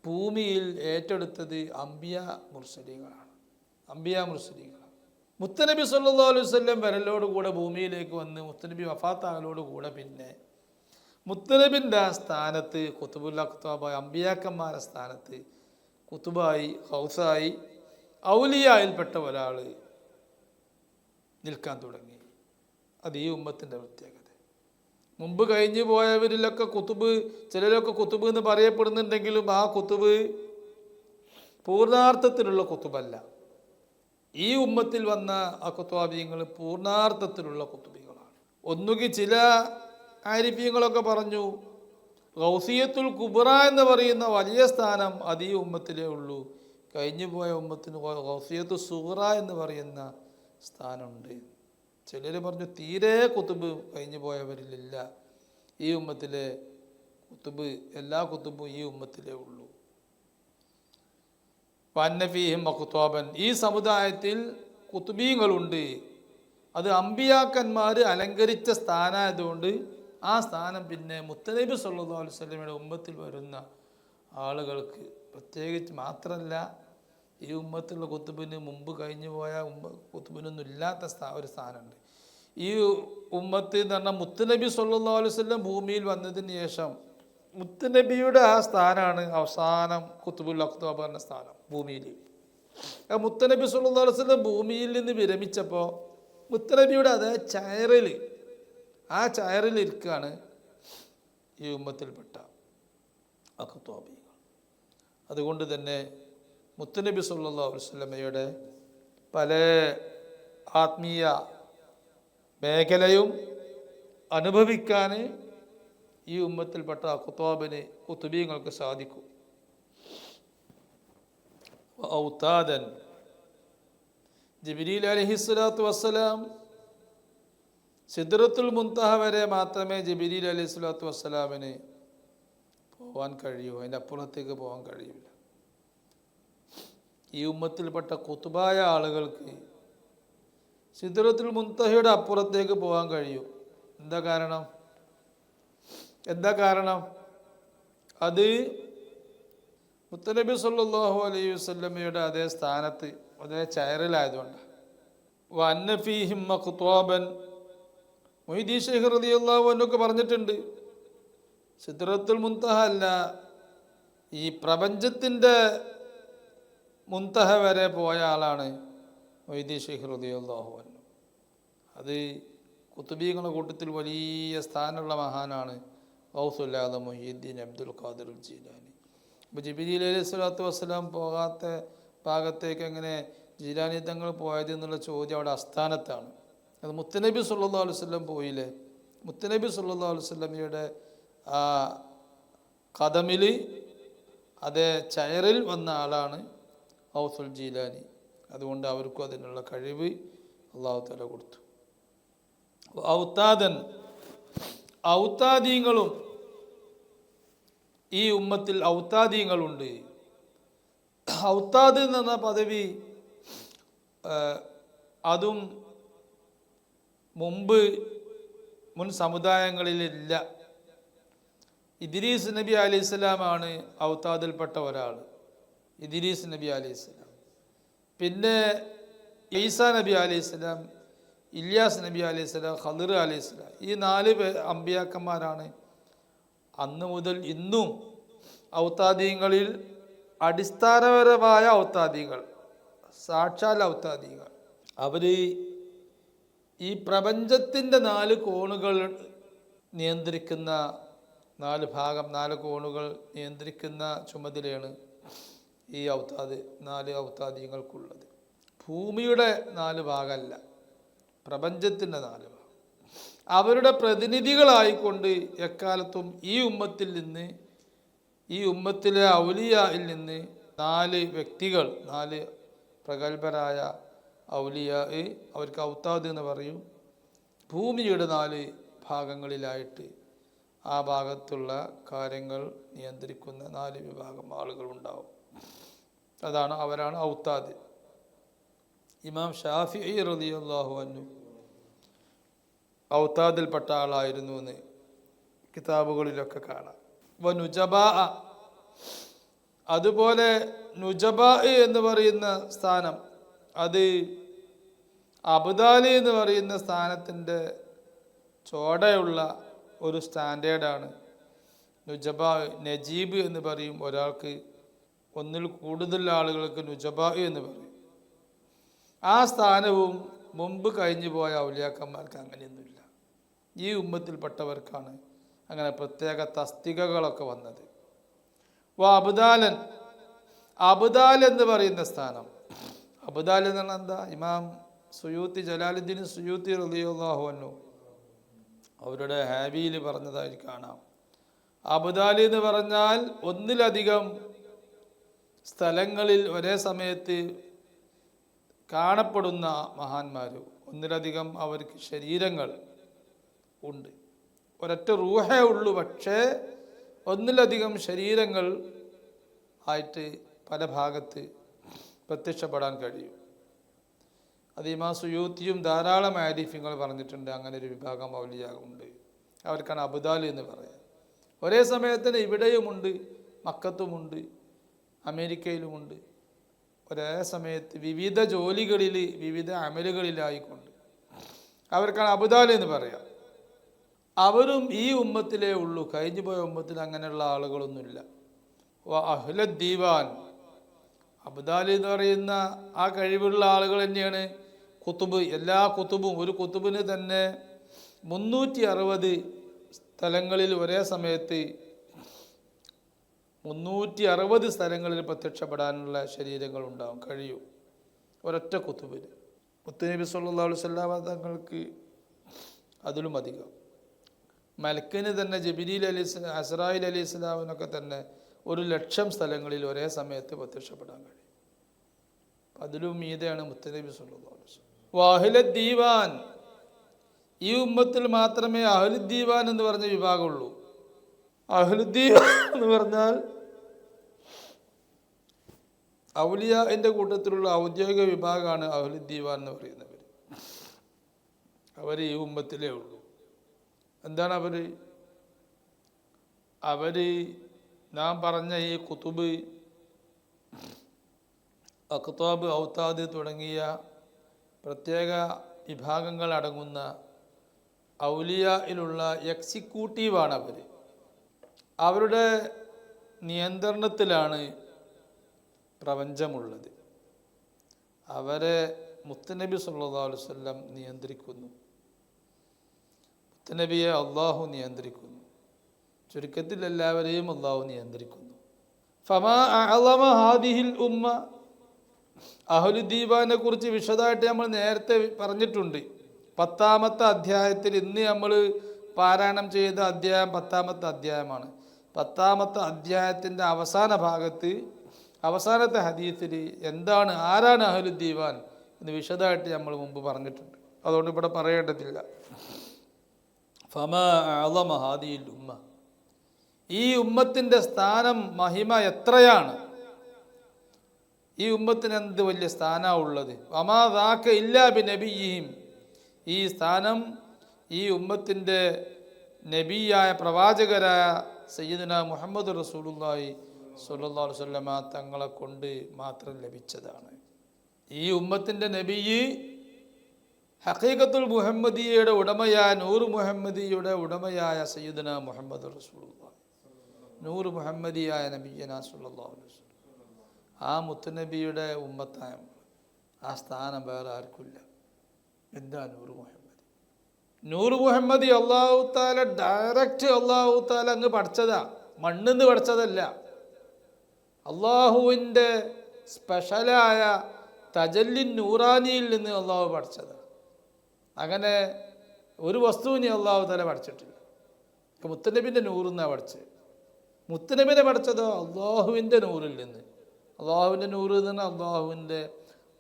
ഭൂമിയിൽ ഏറ്റെടുത്തത് അംബിയ മുർസലീങ്ങളാണ്. മുത്തനബി സല്ലല്ലാഹു അലൈഹി വസല്ലം വരലോടുകൂടെ ഭൂമിയിലേക്ക് വന്ന് മുത്തനബി വഫാത്താകലോടുകൂടെ പിന്നെ മുത്തനബിൻ്റെ ആ സ്ഥാനത്ത് ഖുതുബുൽ അഖ്താബായ അമ്പിയാക്കന്മാരുടെ സ്ഥാനത്ത് കുത്തുബായി ഹൗസായി ഔലിയായിൽപ്പെട്ട ഒരാൾ നിൽക്കാൻ തുടങ്ങി. അത് ഈ ഉമ്മത്തിൻ്റെ പ്രത്യേകത. മുമ്പ് കഴിഞ്ഞു പോയവരിലൊക്കെ കുത്തുബ്, ചിലരൊക്കെ കുത്തുബ് എന്ന് പറയപ്പെടുന്നുണ്ടെങ്കിലും ആ കുത്തുബ് പൂർണാർത്ഥത്തിലുള്ള കുത്തുബല്ല. ഈ ഉമ്മത്തിൽ വന്ന ആ കുത്തുബീങ്ങൾ പൂർണാർത്ഥത്തിലുള്ള കുത്തുബികളാണ്. ഒന്നുകിൽ ചില ആരിഫീങ്ങളൊക്കെ പറഞ്ഞു ഗൗസിയത്തുൽ കുബ്ര എന്ന് പറയുന്ന വലിയ സ്ഥാനം അത് ഈ ഉമ്മത്തിലേ ഉള്ളൂ. കഴിഞ്ഞു പോയ ഉമ്മത്തിന് ഗൗസിയത്തു സുഗ്റ എന്ന് പറയുന്ന സ്ഥാനമുണ്ട്. ചിലർ പറഞ്ഞു തീരെ കുത്തുബ് കഴിഞ്ഞു പോയവരിലില്ല, ഈ ഉമ്മത്തിലെ കുത്തുബ് എല്ലാ കുത്തുബും ഈ ഉമ്മത്തിലേ ഉള്ളൂ. വന്നഫീഹിം മഖ്താബൻ, ഈ സമുദായത്തിൽ കുത്തുബീങ്ങളുണ്ട്. അത് അമ്പിയാക്കന്മാർ അലങ്കരിച്ച സ്ഥാനമായതുകൊണ്ട് ആ സ്ഥാനം പിന്നെ മുത്തനബി സല്ലല്ലാഹു അലൈഹി വസല്ലമയുടെ ഉമ്മത്തിൽ വരുന്ന ആളുകൾക്ക് പ്രത്യേകിച്ച് മാത്രമല്ല, ഈ ഉമ്മത്തിലുള്ള കുത്തുബിന് മുമ്പ് കഴിഞ്ഞു പോയ കുത്തുബിനൊന്നും ഇല്ലാത്ത ഒരു സ്ഥാനമുണ്ട്. ഈ ഉമ്മത്ത് എന്ന് പറഞ്ഞാൽ മുത്തനബി സല്ലല്ലാഹു അലൈഹി വസല്ലം ഭൂമിയിൽ വന്നതിന് ശേഷം മുത്തനബിയുടെ ആ സ്ഥാനമാണ് അവസാനം ഖുതുബുൽ അഖ്താബ് എന്ന സ്ഥാനം ഭൂമിയിൽ. മുത്തനബി സല്ലല്ലാഹു അലൈഹി വസല്ലം ഭൂമിയിൽ നിന്ന് വിരമിച്ചപ്പോൾ മുത്തനബിയുടെ അതേ ചയറിൽ, ആ ചയറിൽ ഇരിക്കുകയാണ് ഈ ഉമ്മത്തിൽപ്പെട്ട അഖ്താബികൾ. അതുകൊണ്ട് തന്നെ മുത്തനബി സല്ലല്ലാഹു അലൈഹി വസല്ലമയുടെ പല ആത്മീയ മേഖലയും അനുഭവിക്കാൻ ഈ ഉമ്മത്തിൽപ്പെട്ട ഖുത്വാബിന് കുത്തുബീങ്ങൾക്ക് സാധിക്കും. ഔതാദൻ, ജിബ്രീൽ അലൈഹിസ്സലാത്തു വസ്സലാം സിദ്റത്തുൽ മുൻതഹ വരെ മാത്രമേ ജിബ്രീൽ അലൈഹിസ്സലാത്തു വസ്സലാമിന് പോകാൻ കഴിയൂ, അതിൻ്റെ അപ്പുറത്തേക്ക് പോകാൻ കഴിയില്ല. ഈ ഉമ്മത്തിൽപ്പെട്ട കുത്തുബായ ആളുകൾക്ക് സിദ്റത്തുൽ മുൻതഹയുടെ അപ്പുറത്തേക്ക് പോകാൻ കഴിയും. എന്താ കാരണം? അത് മുത്തനബി സല്ലല്ലാഹു അലൈഹി വസല്ലമയുടെ അതേ സ്ഥാനത്ത്, അതേ ചയറിലായതുകൊണ്ട്. വന്ന ഫീഹിം മഖ്താബൻ, മുഹ്യിദ്ദീൻ ശൈഖ് റളിയല്ലാഹു അൻഹു പറഞ്ഞിട്ടുണ്ട്, സിദ്റത്തുൽ മുൻതഹ അല്ല, ഈ പ്രപഞ്ചത്തിൻ്റെ മുൻതഹ വരെ പോയ ആളാണ് മുഹ്യിദ്ദീൻ ശൈഖ് റളിയല്ലാഹു അൻഹു. അത് കുത്തുബീങ്ങളുടെ കൂട്ടത്തിൽ വലിയ സ്ഥാനമുള്ള മഹാനാണ് ഗൗസുൽ ആദം മുഹ്യിദ്ദീൻ അബ്ദുൽ ഖാദിർ ജീലാനി. അപ്പോൾ ജിബ്രീൽ അലൈഹിസ്സലാത്തു വസ്സലാം പോകാത്ത ഭാഗത്തേക്ക് എങ്ങനെ ജീലാനി തങ്ങൾ പോയത് എന്നുള്ള ചോദ്യം അവിടെ അസ്ഥാനത്താണ്. അത് മുത്തനബി സല്ലല്ലാഹു അലൈഹി വസല്ലം പോയില്ലേ, മുത്തനബി സല്ലല്ലാഹു അലൈഹി വസല്ലമയുടെ ആ ഖദമിൽ, അതേ ചയറിൽ വന്ന ആളാണ് ഗൗസുൽ ജീലാനി. അതുകൊണ്ട് അവർക്കും അതിനുള്ള കഴിവ് അല്ലാഹു തആല കൊടുത്തു. ഔതാദൻ, ഔതാദീങ്ങളും ഈ ഉമ്മത്തിൽ ഔതാദീങ്ങളുണ്ട്. ഔതാദ് എന്ന് പറഞ്ഞ പദവി അതും മുൻ സമുദായങ്ങളിലില്ല. ഇദ്രീസ് നബി അലൈഹിസ്സലാമാണ് ഔതാദിൽപ്പെട്ട ഒരാൾ, ഇദ്രീസ് നബി അലൈഹിസ്സലാം. പിന്നെ ഈസാ നബി അലൈഹിസ്സലാം, ഇല്യാസ് നബി അലൈഹിസ്സലാം, ഖളിർ അലൈഹിസ്സലാം. ഈ 4 അമ്പിയാക്കന്മാരാണ് അന്ന് മുതൽ ഇന്നും ഔതാദീങ്ങളിൽ അടിസ്ഥാനപരമായ ഔതാദീകൾ, സാക്ഷാൽ ഔതാദീകൾ. അവർ ഈ പ്രപഞ്ചത്തിൻ്റെ 4 കോണുകൾ നിയന്ത്രിക്കുന്ന, 4 ഭാഗം 4 കോണുകൾ നിയന്ത്രിക്കുന്ന ചുമതലയാണ് ഈ ഔതാദ് 4 ഔതാദീങ്ങൾക്കുള്ളത്. ഭൂമിയുടെ 4 ഭാഗമല്ല, പ്രപഞ്ചത്തിൻ്റെ 4 ഭാഗം. അവരുടെ പ്രതിനിധികളായിക്കൊണ്ട് എക്കാലത്തും ഈ ഉമ്മത്തിൽ നിന്ന്, ഈ ഉമ്മത്തിലെ ഔലിയായിൽ നിന്ന് 4 വ്യക്തികൾ, 4 പ്രഗത്ഭരായ ഔലിയാ, അവർക്ക് ഔതാദ് എന്ന് പറയും. ഭൂമിയുടെ 4 ഭാഗങ്ങളിലായിട്ട് ആ ഭാഗത്തുള്ള കാര്യങ്ങൾ നിയന്ത്രിക്കുന്ന 4 വിഭാഗം ആളുകളുണ്ടാവും. അവരാണ് ഔതാദ്. ഇമാം ഷാഫിഈ റളിയല്ലാഹു അൻഹു ഔതാദിൽപ്പെട്ട ആളായിരുന്നു എന്ന് കിതാബുകളിലൊക്കെ കാണാം. നുജബാ, അതുപോലെ നുജബാ എന്ന് പറയുന്ന സ്ഥാനം, അത് അബ്ദാലി എന്ന് പറയുന്ന സ്ഥാനത്തിൻ്റെ ചോടയുള്ള ഒരു സ്റ്റാൻഡേർഡാണ് നുജബ. നജീബ് എന്ന് പറയും ഒരാൾക്ക്, ഒന്നിൽ കൂടുതൽ ആളുകൾക്ക് നുജബ എന്ന് പറയും. ആ സ്ഥാനവും മുമ്പ് കഴിഞ്ഞു പോയ ഔലിയാക്കന്മാർക്ക് അങ്ങനെയൊന്നുമില്ല. ഈ ഉമ്മത്തിൽപ്പെട്ടവർക്കാണ് അങ്ങനെ പ്രത്യേക തസ്തികകളൊക്കെ വന്നത്. അബ്ദാലൻ, അബ്ദാൽ എന്ന് പറയുന്ന സ്ഥാനം, അബ്ദാൽ എന്ന് പറഞ്ഞാൽ എന്താ? ഇമാം സുയൂത്തി, ജലാലുദ്ദീൻ സുയൂത്തി റളിയല്ലാഹു അൻഹു അവരുടെ ഹാബിയിൽ പറഞ്ഞതായി കാണാം. അബ്ദാൽ എന്ന് പറഞ്ഞാൽ ഒന്നിലധികം സ്ഥലങ്ങളിൽ ഒരേ സമയത്ത് കാണപ്പെടുന്ന മഹാന്മാർ. ഒന്നിലധികം അവർക്ക് ശരീരങ്ങൾ ഉണ്ട്, ഒരൊറ്റ റൂഹേ ഉള്ളൂ, പക്ഷേ ഒന്നിലധികം ശരീരങ്ങൾ ആയിട്ട് പല ഭാഗത്ത് പ്രത്യക്ഷപ്പെടാൻ കഴിയും. അത് ഇമാം സുയൂത്തിയും ധാരാളം ആരിഫ്യങ്ങൾ പറഞ്ഞിട്ടുണ്ട്. അങ്ങനെ ഒരു വിഭാഗം ഔലിയാവുണ്ട്, അവർക്കാണ് അബ്ദാൽ എന്ന് പറയുക. ഒരേ സമയത്തിന് ഇവിടെയുമുണ്ട്, മക്കത്തുമുണ്ട്, അമേരിക്കയിലുമുണ്ട്. ഒരേ സമയത്ത് വിവിധ ജോലികളിൽ, വിവിധ അമലുകളിലായിക്കൊണ്ട് അവർക്കാണ് അബ്ദാൽ എന്ന് പറയാം. അവരും ഈ ഉമ്മത്തിലേ ഉള്ളൂ, കഴിഞ്ഞു പോയ ഉമ്മത്തിൽ അങ്ങനെയുള്ള ആളുകളൊന്നുമില്ല. അഹ്ലദ് ദീവാൻ, അബ്ദാൽ എന്ന് പറയുന്ന ആ കഴിവുള്ള ആളുകൾ തന്നെയാണ് കുത്തുബ്. എല്ലാ കുത്തുബും, ഒരു കുത്തുബിന് തന്നെ 360 സ്ഥലങ്ങളിൽ ഒരേ സമയത്ത് 360 സ്ഥലങ്ങളിൽ പ്രത്യക്ഷപ്പെടാനുള്ള ശരീരങ്ങൾ ഉണ്ടാവും, കഴിയും ഒരൊറ്റ കുത്തുബിന്. മുത്തുനബി സല്ലല്ലാഹു അലൈഹി വസല്ലം തങ്ങൾക്ക് അതിലും അധികം. മലക്കിന് തന്നെ, ജിബ്രീൽ അലൈഹിസ്സലാം, അസ്രായിൽ അലൈഹി സ്വലാമിനൊക്കെ തന്നെ 1,00,000 സ്ഥലങ്ങളിൽ ഒരേ സമയത്ത് പ്രത്യക്ഷപ്പെടാൻ കഴിയും. അതിലും മീതെയാണ് മുത്തുനബി സല്ലല്ലാഹു അലൈഹി വസല്ലം. അഹ്ലദ് ദീവാൻ, ഈ ഉമ്മത്തിൽ മാത്രമേ അഹ്ലുദ് ദീവാൻ എന്ന് പറഞ്ഞ വിഭാഗമുള്ളൂ. അഹ്ലുദ് ദീവാൻ എന്ന് പറഞ്ഞാൽ ഔലിയാന്റെ കൂട്ടത്തിലുള്ള ഔദ്യോഗിക വിഭാഗമാണ് അഹ്ലുദ് ദീവാൻ എന്ന് പറയുന്നവർ. അവർ ഈ ഉമ്മത്തിലേ ഉള്ളൂ. എന്താണ് അവര് നാം പറഞ്ഞ ഈ കുത്തുബ്, അഖ്താബ്, ഔതാദ് തുടങ്ങിയ പ്രത്യേക വിഭാഗങ്ങൾ അടങ്ങുന്ന ഔലിയയിലുള്ള എക്സിക്യൂട്ടീവാണ് അവർ. അവരുടെ നിയന്ത്രണത്തിലാണ് പ്രപഞ്ചമുള്ളത്. അവരെ മുത്തുനബി സല്ലല്ലാഹു അലൈഹി വസല്ലം നിയന്ത്രിക്കുന്നു, മുത്തുനബിയെ അള്ളാഹു നിയന്ത്രിക്കുന്നു. ചുരുക്കത്തിൽ എല്ലാവരെയും അള്ളാഹു നിയന്ത്രിക്കുന്നു. ഫമാ അഅ്ളമ ഹാദിഹിൽ ഉമ്മ, അഹ്ലുദ് ദീവാനെ കുറിച്ച് വിശദമായിട്ട് നമ്മൾ നേരത്തെ പറഞ്ഞിട്ടുണ്ട്. 10ാമത്തെ അധ്യായത്തിൽ, ഇന്ന് നമ്മൾ പാരായണം ചെയ്ത അധ്യായം 10ാമത്തെ അധ്യായമാണ്. 10ാമത്തെ അധ്യായത്തിൻ്റെ അവസാന ഭാഗത്ത്, അവസാനത്തെ ഹദീസിൽ എന്താണ്, ആരാണ് അഹ്ലുദ് ദീവാൻ എന്ന് വിശദമായിട്ട് നമ്മൾ മുമ്പ് പറഞ്ഞിട്ടുണ്ട്. അതുകൊണ്ട് ഇവിടെ പറയേണ്ടതില്ല. ഫമാ അഅ്ളമ ഹാദിഹിൽ ഉമ്മ, ഈ ഉമ്മത്തിൻ്റെ സ്ഥാനം, മഹിമ എത്രയാണ്, ഈ ഉമ്മത്തിന് എന്ത് വലിയ സ്ഥാനമാണ് ഉള്ളത്. വമാ ദാക ഇല്ലാ ബിനബിയ്യിഹിം, ഈ സ്ഥാനം ഈ ഉമ്മത്തിൻ്റെ നബിയായ പ്രവാചകരായ സയ്യിദുനാ മുഹമ്മദ് റസൂലുള്ളാഹി സ്വല്ലല്ലാഹു അലൈഹി വസല്ലമ തങ്ങളെ കൊണ്ട് മാത്രം ലഭിച്ചതാണ്. ഈ ഉമ്മത്തിൻ്റെ നബിയ് ഹഖീഖത്തുൽ മുഹമ്മദിയയുടെ ഉടമയായ, നൂറ് മുഹമ്മദിയുടെ ഉടമയായ സയ്യിദുനാ മുഹമ്മദ് റസൂലുള്ളാഹി, നൂറ് മുഹമ്മദിയായ നബിയനാ സ്വല്ലല്ലാഹു അലൈഹി വസല്ലം, ആ മുത്തുനബിയുടെ ഉമ്മത്തായ ആ സ്ഥാനം വേറെ ആർക്കില്ല. എന്താ നൂറ് മുഹമ്മദി? നൂറ് മുഹമ്മദി അള്ളാഹു താല ഡയറക്റ്റ് അള്ളാഹു താല അങ്ങ് പഠിച്ചതാ, മണ്ണിന്ന് പഠിച്ചതല്ല. അള്ളാഹുവിൻ്റെ സ്പെഷ്യലായ തജല്ലി നൂറാനിയിൽ നിന്ന് അള്ളാഹു പഠിച്ചതാണ്. അങ്ങനെ ഒരു വസ്തുവിനെ അള്ളാഹു താല പഠിച്ചിട്ടില്ല. മുത്തുനബിൻ്റെ നൂറിന്നാണ് പഠിച്ചത്. മുത്തുനബിനെ പഠിച്ചതോ അള്ളാഹുവിൻ്റെ നൂറിൽ നിന്ന്. അള്ളാഹുവിൻ്റെ നൂറ് എന്ന് പറഞ്ഞാൽ അള്ളാഹുവിൻ്റെ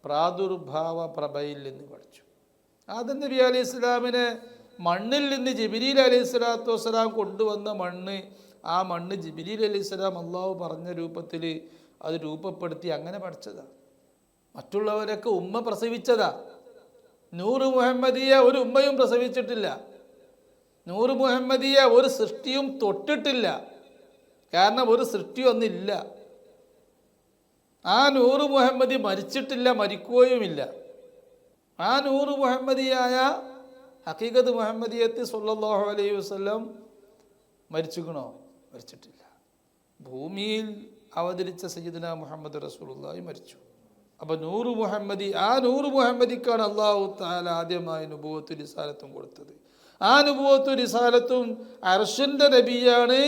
പ്രാദുർഭാവ പ്രഭയിൽ നിന്ന് പഠിച്ചു. ആദം നബി അലൈഹി ഇസ്ലാമിനെ മണ്ണിൽ നിന്ന് ജിബ്രീൽ അലൈഹി സ്വലാത്തു വസ്സലാം കൊണ്ടുവന്ന മണ്ണ്, ആ മണ്ണ് ജിബ്രീൽ അലൈഹി സ്വലാം അള്ളാഹു പറഞ്ഞ രൂപത്തിൽ അത് രൂപപ്പെടുത്തി അങ്ങനെ പഠിച്ചതാ. മറ്റുള്ളവരൊക്കെ ഉമ്മ പ്രസവിച്ചതാ. നൂറ് മുഹമ്മദിയെ ഒരു ഉമ്മയും പ്രസവിച്ചിട്ടില്ല. നൂറ് മുഹമ്മദിയെ ഒരു സൃഷ്ടിയും തൊട്ടിട്ടില്ല. കാരണം ഒരു സൃഷ്ടിയൊന്നില്ല. ആ നൂറ് മുഹമ്മദി മരിച്ചിട്ടില്ല, മരിക്കുകയുമില്ല. ആ നൂറ് മുഹമ്മദിയായ ഹഖീഖത്ത് മുഹമ്മദിയത്ത് സല്ലല്ലാഹു അലൈഹി വസല്ലം മരിച്ചുകണോ? മരിച്ചിട്ടില്ല. ഭൂമിയിൽ അവതരിച്ച സയ്യിദുനാ മുഹമ്മദ് റസൂലുള്ളാഹി മരിച്ചു. അപ്പോൾ നൂറ് മുഹമ്മദി, ആ നൂറ് മുഹമ്മദിക്കാണ് അല്ലാഹു തആല ആദ്യമായി നുബുവത്തും റിസാലത്തും കൊടുത്തത്. ആ നുബുവത്തും റിസാലത്തും അർശിൻ്റെ നബിയാണ്,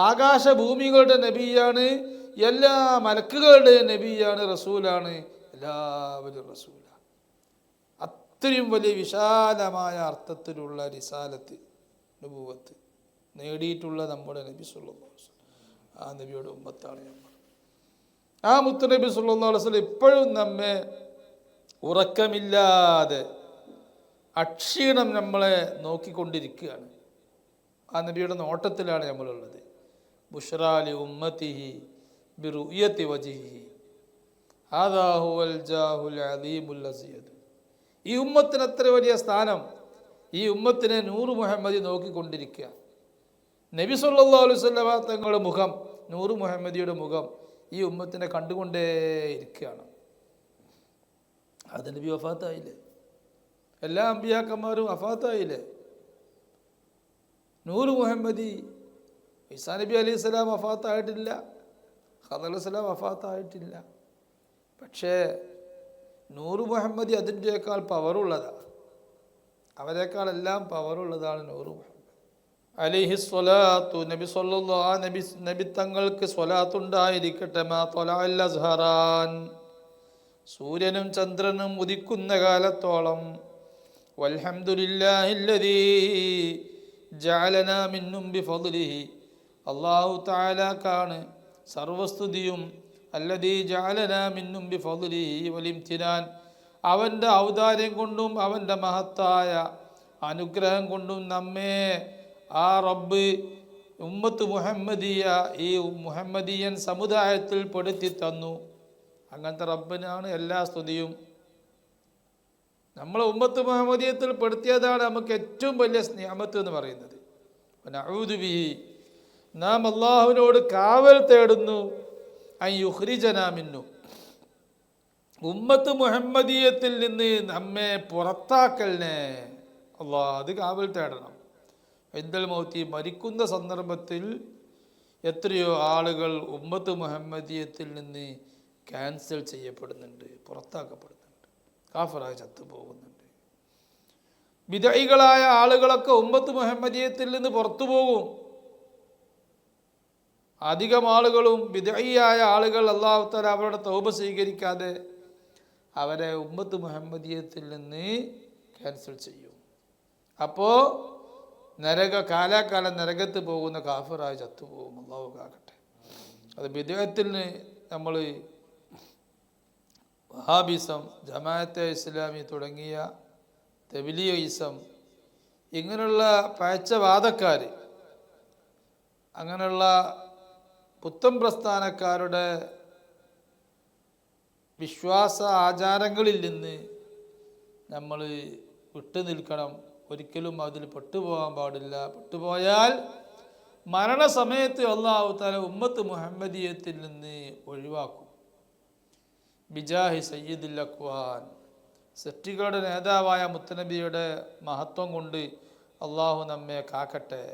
ആകാശഭൂമികളുടെ നബിയാണ്, എല്ലാ മലക്കുകളുടെയും നബിയാണ്, റസൂലാണ്, എല്ലാവരും റസൂലാണ്. അത്രയും വലിയ വിശാലമായ അർത്ഥത്തിലുള്ള റിസാലത്ത്, നുബുവത്ത് നേടിയിട്ടുള്ള നമ്മുടെ നബി സല്ലല്ലാഹു അലൈഹി വസല്ലം, ആ നബിയുടെ ഉമ്മത്താണ് നമ്മൾ. ആ മുത്തുനബി സല്ലല്ലാഹു അലൈഹി വസല്ലം ഇപ്പോഴും നമ്മെ ഉറക്കമില്ലാതെ അക്ഷീണം നമ്മളെ നോക്കിക്കൊണ്ടിരിക്കുകയാണ്. ആ നബിയുടെ നോട്ടത്തിലാണ് നമ്മളുള്ളത്. ബുശ്റാലി ഉമ്മത്തിഹി ബിറുയത്തി വജിഹി ഹാദാ ഹുവൽ ജാഹുൽ അലീമുൽ അസീദ്. ഈ ഉമ്മത്തിന് അത്ര വലിയ സ്ഥാനം. ഈ ഉമ്മത്തിനെ നൂറ് മുഹമ്മദി നോക്കിക്കൊണ്ടിരിക്കുക. നബി സല്ലല്ലാഹു അലൈഹി വസല്ലം തങ്ങളുടെ മുഖം, നൂറ് മുഹമ്മദിയുടെ മുഖം ഈ ഉമ്മത്തിനെ കണ്ടുകൊണ്ടേ ഇരിക്കുകയാണ്. അത് നബി വഫാത്തായില്ലേ? എല്ലാ അമ്പിയാക്കന്മാരും വഫാത്തായില്ലേ? നൂറ് മുഹമ്മദി, ഈസാ നബി അലൈഹി സ്വലാം വഫാത്തായിട്ടില്ല, ഖദർ അലൈഹി സ്വലാം വഫാത്തായിട്ടില്ല. പക്ഷേ നൂറ് മുഹമ്മദി അതിൻ്റെക്കാൾ പവറുള്ളതാണ്. അവരെക്കാളെല്ലാം പവറുള്ളതാണ് നൂറ് മുഹമ്മദ് അലൈഹി സ്വലാത്തു. നബി സല്ലല്ലാഹു നബി തങ്ങൾക്ക് സ്വലാത്തുണ്ടായിരിക്കട്ടെ. മാ ത്വലഅൽ അസ്ഹറാൻ, സൂര്യനും ചന്ദ്രനും ഉദിക്കുന്ന കാലത്തോളം. വൽഹംദുലില്ലാഹില്ലദീ ജഅലനാ മിന്നും ബിഫദ്ലിഹി, അല്ലാഹു തആലാക്കാണ് സർവസ്തുതിയും. അല്ലദീ ജഅലനാ മിന്നും ബിഫദ്ലിഹി വലിംതിനാൻ, അവൻ്റെ ഔദാര്യം കൊണ്ടും അവൻ്റെ മഹത്തായ അനുഗ്രഹം കൊണ്ടും നമ്മെ ആ റബ്ബ് ഉമ്മത്ത് മുഹമ്മദിയ, ഈ മുഹമ്മദിയൻ സമുദായത്തിൽ പെടുത്തി തന്നു. അങ്ങനത്തെ റബ്ബിനാണ് എല്ലാ സ്തുതിയും. നമ്മളെ ഉമ്മത്ത് മുഹമ്മദിയത്തിൽ പെടുത്തിയതാണ് നമുക്ക് ഏറ്റവും വലിയ നിഅമത്ത് എന്ന് പറയുന്നത്. നഊദു ബിഹി, നാം അല്ലാഹുവിനോട് കാവൽ തേടുന്നു. അൻ യുഖ്രിജനാ മിന്നു, ഉമ്മത്ത് മുഹമ്മദിയത്തിൽ നിന്ന് നമ്മെ പുറത്താക്കലിനെ അല്ലാഹ്, അത് കാവൽ തേടണം. ഇൻദൽ മൗത്തി, മരിക്കുന്ന സന്ദർഭത്തിൽ എത്രയോ ആളുകൾ ഉമ്മത്ത് മുഹമ്മദിയത്തിൽ നിന്ന് ക്യാൻസൽ ചെയ്യപ്പെടുന്നുണ്ട്, പുറത്താക്കപ്പെടുന്നുണ്ട്, കാഫിറായി ചത്തുപോകുന്നുണ്ട്. ബിദഈകളായ ആളുകളൊക്കെ ഉമ്മത്ത് മുഹമ്മദിയത്തിൽ നിന്ന് പുറത്തു പോകും. അധികം ആളുകളും ബിദഈയായ ആളുകൾ അല്ലാഹു തആല അവരുടെ തൗബ സ്വീകരിക്കാതെ അവരെ ഉമ്മത്ത് മുഹമ്മദിയത്തിൽ നിന്ന് ക്യാൻസൽ ചെയ്യും. അപ്പോൾ കാലാകാലം നരകത്ത് പോകുന്ന കാഫിറായി ചത്തുപോകും. അല്ലാഹു കാക്കട്ടെ. അത് ബിദ്അത്തിന് നമ്മൾ വഹാബിസം, ജമാഅത്തെ ഇസ്ലാമി തുടങ്ങിയ തബ്ലീഗിസം, ഇങ്ങനെയുള്ള പഴച്ചവാദക്കാർ, അങ്ങനെയുള്ള പുത്തൻ പ്രസ്ഥാനക്കാരുടെ വിശ്വാസ ആചാരങ്ങളിൽ നിന്ന് നമ്മൾ വിട്ടു നിൽക്കണം. ഒരിക്കലും അതിൽ പെട്ടുപോകാൻ പാടില്ല. പെട്ടുപോയാൽ മരണസമയത്ത് അല്ലാഹു തആല ഉമ്മത്ത് മുഹമ്മദിയത്തിൽ നിന്ന് ഒഴിവാക്കും. ബിജാഹി സയ്യിദുൽ അക്വാൻ, സൃഷ്ടികളുടെ നേതാവായ മുത്തനബിയുടെ മഹത്വം കൊണ്ട് അല്ലാഹു നമ്മെ കാക്കട്ടെ.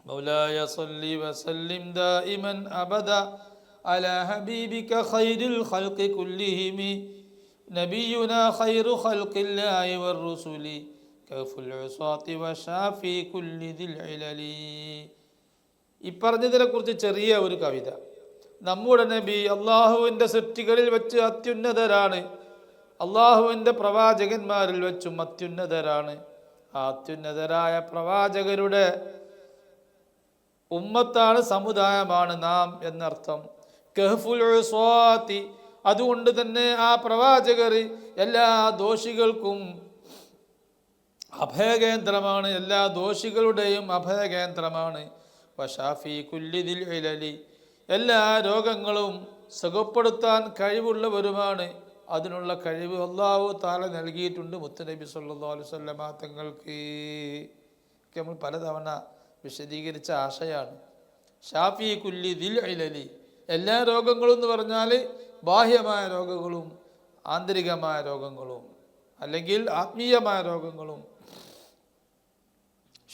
മൗലായ സല്ലി വസല്ലിം ദായിമൻ അബദ അലാ ഹബീബിക ഖൈറുൽ ഖൽഖി കുല്ലിഹിമി നബിയുനാ ഖൈറു ഖൽഖില്ലാഹി വറുസുലി കഫുൽ ഉസാതി വശാഫി കുല്ലി ദിൽ ഇലലി. ഈ പറഞ്ഞതിനെ കുറിച്ച് ചെറിയ ഒരു കവിത. നമ്മുടെ നബി അള്ളാഹുവിൻ്റെ സൃഷ്ടികളിൽ വെച്ച് അത്യുന്നതരാണ്. അള്ളാഹുവിൻ്റെ പ്രവാചകന്മാരിൽ വെച്ചും അത്യുന്നതരാണ്. ആ അത്യുന്നതരായ പ്രവാചകരുടെ ഉമ്മത്താണ്, സമുദായമാണ് നാം എന്നർത്ഥം. കഹ്ഫുൽ ഉസ്വാതി, അതുകൊണ്ട് തന്നെ ആ പ്രവാചകർ എല്ലാ ദോഷികൾക്കും അഭയകേന്ദ്രമാണ്, എല്ലാ ദോഷികളുടെയും അഭയകേന്ദ്രമാണ്. വശാഫി കുല്ലി ദിൽ ഇലലി, എല്ലാ രോഗങ്ങളും സുഖപ്പെടുത്താൻ കഴിവുള്ളവരുമാണ്. അതിനുള്ള കഴിവ് അല്ലാഹു തആല നൽകിയിട്ടുണ്ട് മുത്തുനബി സല്ലല്ലാഹു അലൈഹി വസല്ലമ തങ്ങൾക്ക്. നമ്മൾ പലതവണ വിശദീകരിച്ച ആശയാണ്. ഷാഫി കുല്ലി ദിൽ ഇലലി, എല്ലാ രോഗങ്ങളും എന്ന് പറഞ്ഞാൽ ബാഹ്യമായ രോഗങ്ങളും ആന്തരികമായ രോഗങ്ങളും അല്ലെങ്കിൽ ആത്മീയമായ രോഗങ്ങളും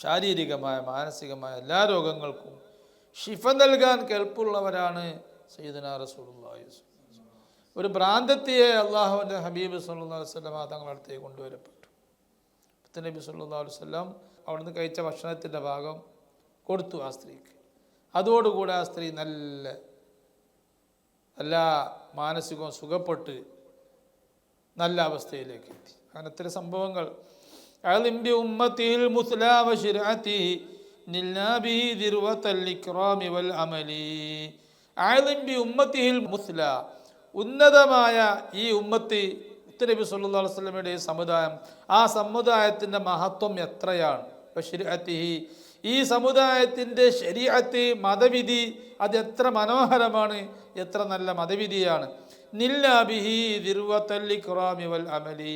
ശാരീരികമായ മാനസികമായ എല്ലാ രോഗങ്ങൾക്കും ഷിഫ നൽകാൻ കെൽപ്പുള്ളവരാണ് സയ്യിദുനാ റസൂലുള്ളാഹി. ഒരു ഭ്രാന്തത്തിയെ അള്ളാഹുവിൻ്റെ ഹബീബ് സല്ലല്ലാഹു അലൈഹി വസല്ലം തങ്ങളുടെ അടുത്തേക്ക് കൊണ്ടുവരപ്പെട്ടു. നബി സല്ലല്ലാഹു അലൈഹി വസല്ലം അവിടുന്ന് കഴിച്ച ഭക്ഷണത്തിൻ്റെ ഭാഗം കൊടുത്തു ആ സ്ത്രീക്ക്. അതോടുകൂടെ ആ സ്ത്രീ നല്ല മാനസികവും സുഖപ്പെട്ട് നല്ല അവസ്ഥയിലേക്ക് എത്തി. അങ്ങനെ ഇത്തരം സംഭവങ്ങൾ ഉന്നതമായ ഈ ഉമ്മത്തി നബി സല്ലല്ലാഹു അലൈഹി വസല്ലമയുടെ സമുദായം, ആ സമുദായത്തിൻ്റെ മഹത്വം എത്രയാണ്. ഈ സമുദായത്തിൻ്റെ ശരീഅത്ത് മതവിധി അത് എത്ര മനോഹരമാണ്, എത്ര നല്ല മതവിധിയാണ്. നില്ലാബിഹി ദിർവത്തൽ ഇക്റാമി വൽ അമലി,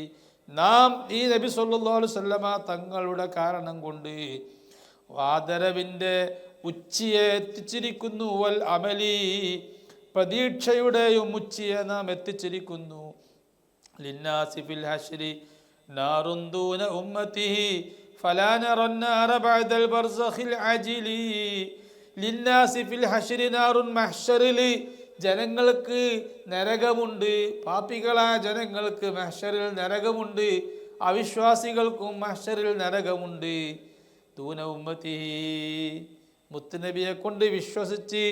നാം ഈ നബി സല്ലല്ലാഹു അലൈഹി വസല്ലമ തങ്ങളുടെ കാരണം കൊണ്ട് ആദരവിൻ്റെ ഉച്ചിയെ എത്തിച്ചിരിക്കുന്നു. വൽ അമലി, പ്രതീക്ഷയുടെയും ഉച്ചിയെ നാം എത്തിച്ചിരിക്കുന്നു. ലിന്നാസി ഫിൽ ഹശ്രി നാറുൻ ദൂന ഉമ്മത്തിഹി ഫലാ നറന്നാറ ബഅദൽ ബർസഖിൽ അജിലി. ലിന്നാസി ഫിൽ ഹശ്രി നാറുൻ, മഹ്ശറിൽ ജനങ്ങൾക്ക് നരകമുണ്ട്. പാപികളായ ജനങ്ങൾക്ക് മഹ്ശറിൽ നരകമുണ്ട്. അവിശ്വാസികൾക്കും മഹ്ശറിൽ നരകമുണ്ട്. ദൂന ഉമ്മത്തിഹി, മുത്തുനബിയെ കൊണ്ട് വിശ്വസിച്ച്